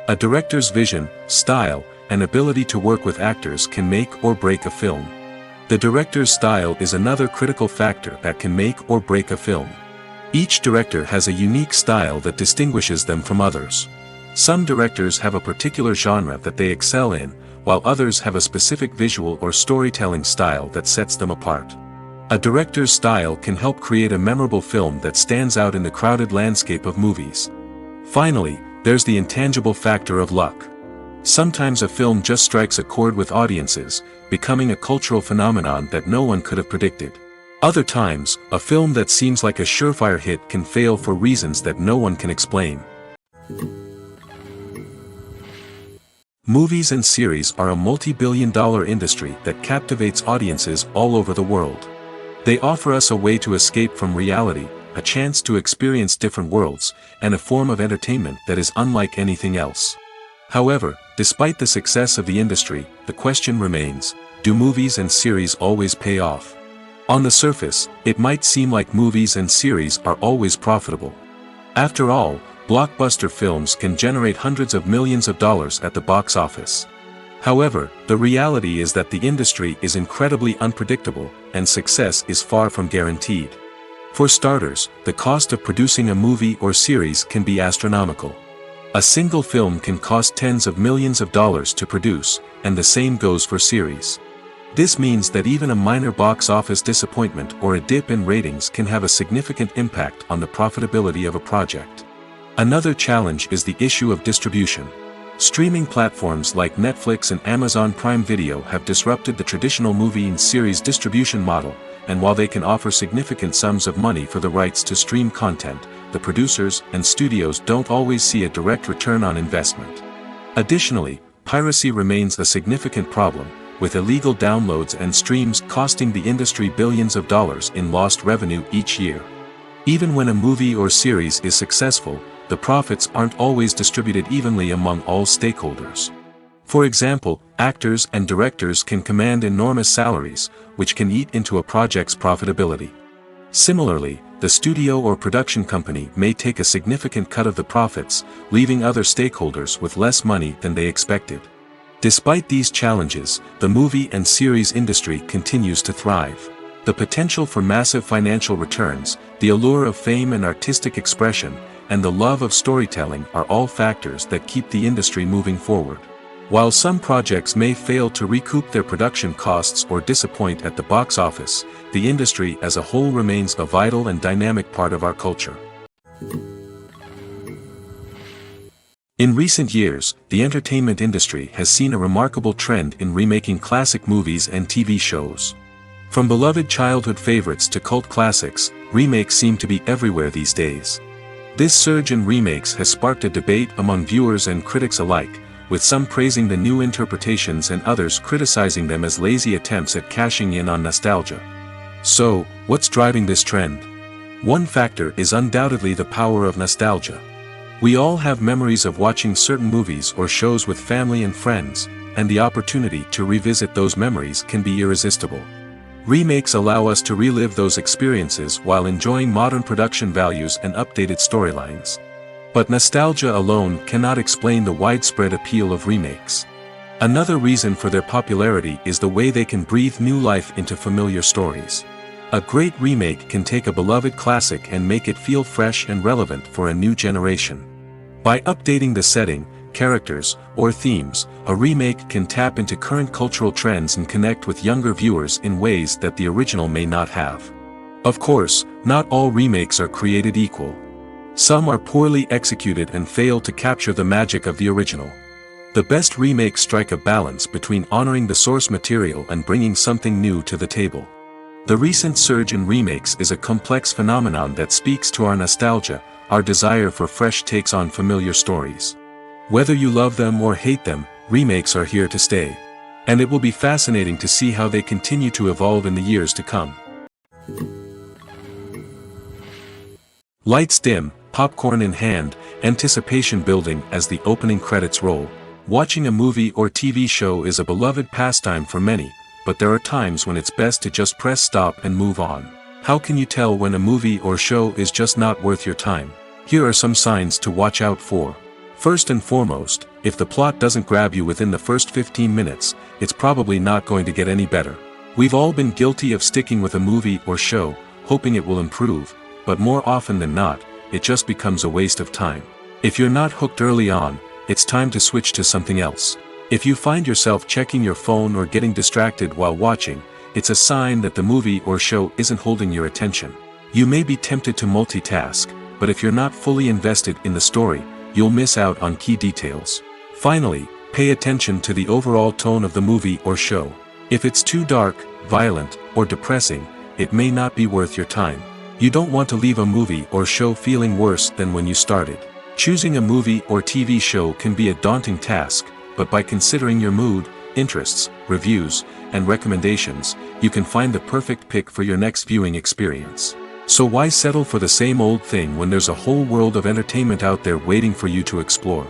A director's vision, style, and ability to work with actors can make or break a film. The director's style is another critical factor that can make or break a film. Each director has a unique style that distinguishes them from others. Some directors have a particular genre that they excel in, while others have a specific visual or storytelling style that sets them apart. A director's style can help create a memorable film that stands out in the crowded landscape of movies. Finally, there's the intangible factor of luck. Sometimes a film just strikes a chord with audiences, becoming a cultural phenomenon that no one could have predicted. Other times, a film that seems like a surefire hit can fail for reasons that no one can explain. Movies and series are a multi-billion-dollar industry that captivates audiences all over the world. They offer us a way to escape from reality, a chance to experience different worlds, and a form of entertainment that is unlike anything else. However, despite the success of the industry, the question remains, do movies and series always pay off? On the surface, it might seem like movies and series are always profitable. After all, blockbuster films can generate hundreds of millions of dollars at the box office. However, the reality is that the industry is incredibly unpredictable, and success is far from guaranteed. For starters, the cost of producing a movie or series can be astronomical. A single film can cost tens of millions of dollars to produce, and the same goes for series. This means that even a minor box office disappointment or a dip in ratings can have a significant impact on the profitability of a project. Another challenge is the issue of distribution. Streaming platforms like Netflix and Amazon Prime Video have disrupted the traditional movie and series distribution model, and while they can offer significant sums of money for the rights to stream content, the producers and studios don't always see a direct return on investment. Additionally, piracy remains a significant problem, with illegal downloads and streams costing the industry billions of dollars in lost revenue each year. Even when a movie or series is successful, the profits aren't always distributed evenly among all stakeholders. For example, actors and directors can command enormous salaries, which can eat into a project's profitability. Similarly, the studio or production company may take a significant cut of the profits, leaving other stakeholders with less money than they expected. Despite these challenges, the movie and series industry continues to thrive. The potential for massive financial returns, the allure of fame and artistic expression, and the love of storytelling are all factors that keep the industry moving forward. While some projects may fail to recoup their production costs or disappoint at the box office, the industry as a whole remains a vital and dynamic part of our culture. In recent years, the entertainment industry has seen a remarkable trend in remaking classic movies and TV shows. From beloved childhood favorites to cult classics, remakes seem to be everywhere these days. This surge in remakes has sparked a debate among viewers and critics alike, with some praising the new interpretations and others criticizing them as lazy attempts at cashing in on nostalgia. So, what's driving this trend? One factor is undoubtedly the power of nostalgia. We all have memories of watching certain movies or shows with family and friends, and the opportunity to revisit those memories can be irresistible. Remakes allow us to relive those experiences while enjoying modern production values and updated storylines. But nostalgia alone cannot explain the widespread appeal of remakes. Another reason for their popularity is the way they can breathe new life into familiar stories. A great remake can take a beloved classic and make it feel fresh and relevant for a new generation. By updating the setting, characters, or themes, a remake can tap into current cultural trends and connect with younger viewers in ways that the original may not have. Of course, not all remakes are created equal. Some are poorly executed and fail to capture the magic of the original. The best remakes strike a balance between honoring the source material and bringing something new to the table. The recent surge in remakes is a complex phenomenon that speaks to our nostalgia, our desire for fresh takes on familiar stories. Whether you love them or hate them, remakes are here to stay. And it will be fascinating to see how they continue to evolve in the years to come. Lights dim, popcorn in hand, anticipation building as the opening credits roll. Watching a movie or TV show is a beloved pastime for many, but there are times when it's best to just press stop and move on. How can you tell when a movie or show is just not worth your time? Here are some signs to watch out for. First and foremost, if the plot doesn't grab you within the first 15 minutes, it's probably not going to get any better. We've all been guilty of sticking with a movie or show, hoping it will improve, but more often than not, it just becomes a waste of time. If you're not hooked early on, it's time to switch to something else. If you find yourself checking your phone or getting distracted while watching, it's a sign that the movie or show isn't holding your attention. You may be tempted to multitask, but if you're not fully invested in the story, you'll miss out on key details. Finally, pay attention to the overall tone of the movie or show. If it's too dark, violent, or depressing, it may not be worth your time. You don't want to leave a movie or show feeling worse than when you started. Choosing a movie or TV show can be a daunting task, but by considering your mood, interests, reviews, and recommendations, you can find the perfect pick for your next viewing experience. So why settle for the same old thing when there's a whole world of entertainment out there waiting for you to explore?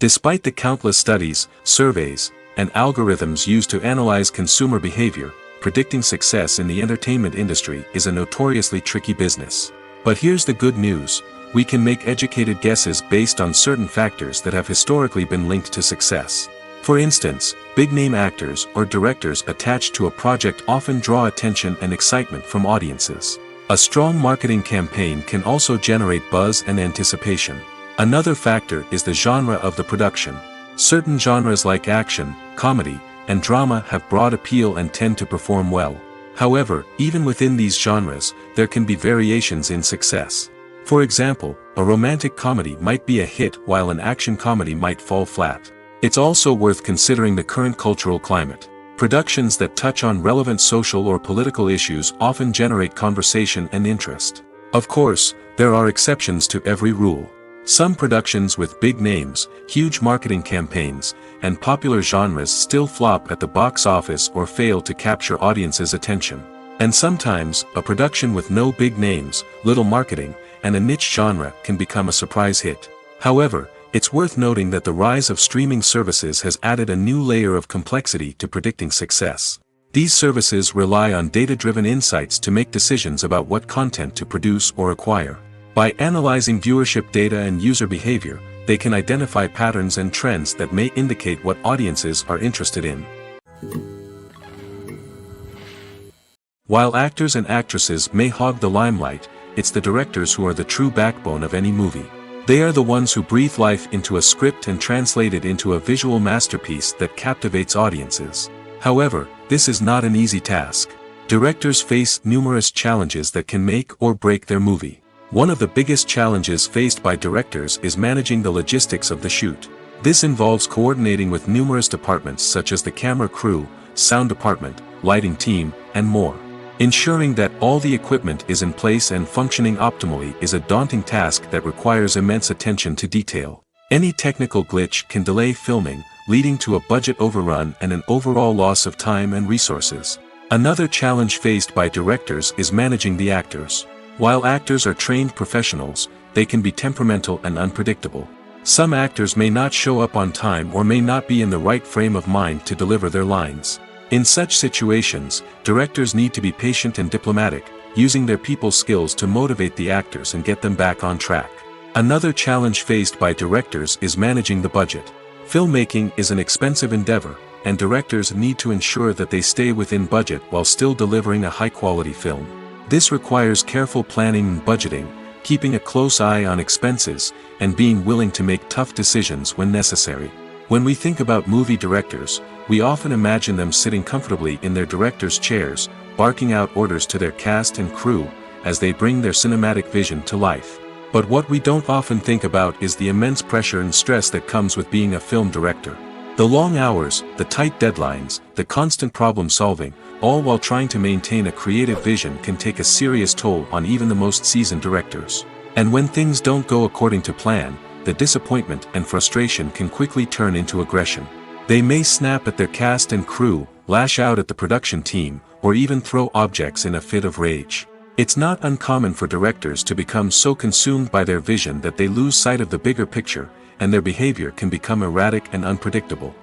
Despite the countless studies, surveys, and algorithms used to analyze consumer behavior, predicting success in the entertainment industry is a notoriously tricky business. But here's the good news: we can make educated guesses based on certain factors that have historically been linked to success. For instance, big-name actors or directors attached to a project often draw attention and excitement from audiences. A strong marketing campaign can also generate buzz and anticipation. Another factor is the genre of the production. Certain genres like action, comedy, and drama have broad appeal and tend to perform well. However, even within these genres, there can be variations in success. For example, a romantic comedy might be a hit while an action comedy might fall flat. It's also worth considering the current cultural climate. Productions that touch on relevant social or political issues often generate conversation and interest. Of course, there are exceptions to every rule. Some productions with big names, huge marketing campaigns, and popular genres still flop at the box office or fail to capture audiences' attention. And sometimes, a production with no big names, little marketing, and a niche genre can become a surprise hit. However, it's worth noting that the rise of streaming services has added a new layer of complexity to predicting success. These services rely on data-driven insights to make decisions about what content to produce or acquire. By analyzing viewership data and user behavior, they can identify patterns and trends that may indicate what audiences are interested in. While actors and actresses may hog the limelight, it's the directors who are the true backbone of any movie. They are the ones who breathe life into a script and translate it into a visual masterpiece that captivates audiences. However, this is not an easy task. Directors face numerous challenges that can make or break their movie. One of the biggest challenges faced by directors is managing the logistics of the shoot. This involves coordinating with numerous departments such as the camera crew, sound department, lighting team, and more. Ensuring that all the equipment is in place and functioning optimally is a daunting task that requires immense attention to detail. Any technical glitch can delay filming, leading to a budget overrun and an overall loss of time and resources. Another challenge faced by directors is managing the actors. While actors are trained professionals, they can be temperamental and unpredictable. Some actors may not show up on time or may not be in the right frame of mind to deliver their lines. In such situations, directors need to be patient and diplomatic, using their people skills to motivate the actors and get them back on track. Another challenge faced by directors is managing the budget. Filmmaking is an expensive endeavor, and directors need to ensure that they stay within budget while still delivering a high-quality film. This requires careful planning and budgeting, keeping a close eye on expenses, and being willing to make tough decisions when necessary. When we think about movie directors, we often imagine them sitting comfortably in their director's chairs, barking out orders to their cast and crew, as they bring their cinematic vision to life. But what we don't often think about is the immense pressure and stress that comes with being a film director. The long hours, the tight deadlines, the constant problem solving, all while trying to maintain a creative vision can take a serious toll on even the most seasoned directors. And when things don't go according to plan, the disappointment and frustration can quickly turn into aggression. They may snap at their cast and crew, lash out at the production team, or even throw objects in a fit of rage. It's not uncommon for directors to become so consumed by their vision that they lose sight of the bigger picture, and their behavior can become erratic and unpredictable.